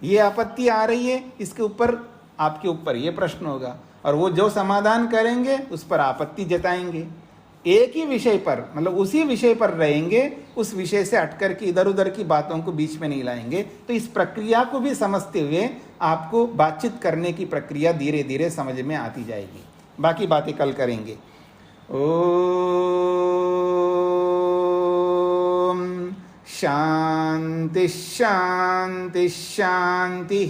ये आपत्ति आ रही है, इसके ऊपर आपके ऊपर ये प्रश्न होगा, और वो जो समाधान करेंगे उस पर आपत्ति जताएंगे। एक ही विषय पर, मतलब उसी विषय पर रहेंगे, उस विषय से हटकर के इधर उधर की बातों को बीच में नहीं लाएंगे। तो इस प्रक्रिया को भी समझते हुए आपको बातचीत करने की प्रक्रिया धीरे धीरे समझ में आती जाएगी। बाकी बातें कल करेंगे। ओम शांति शांति शांति।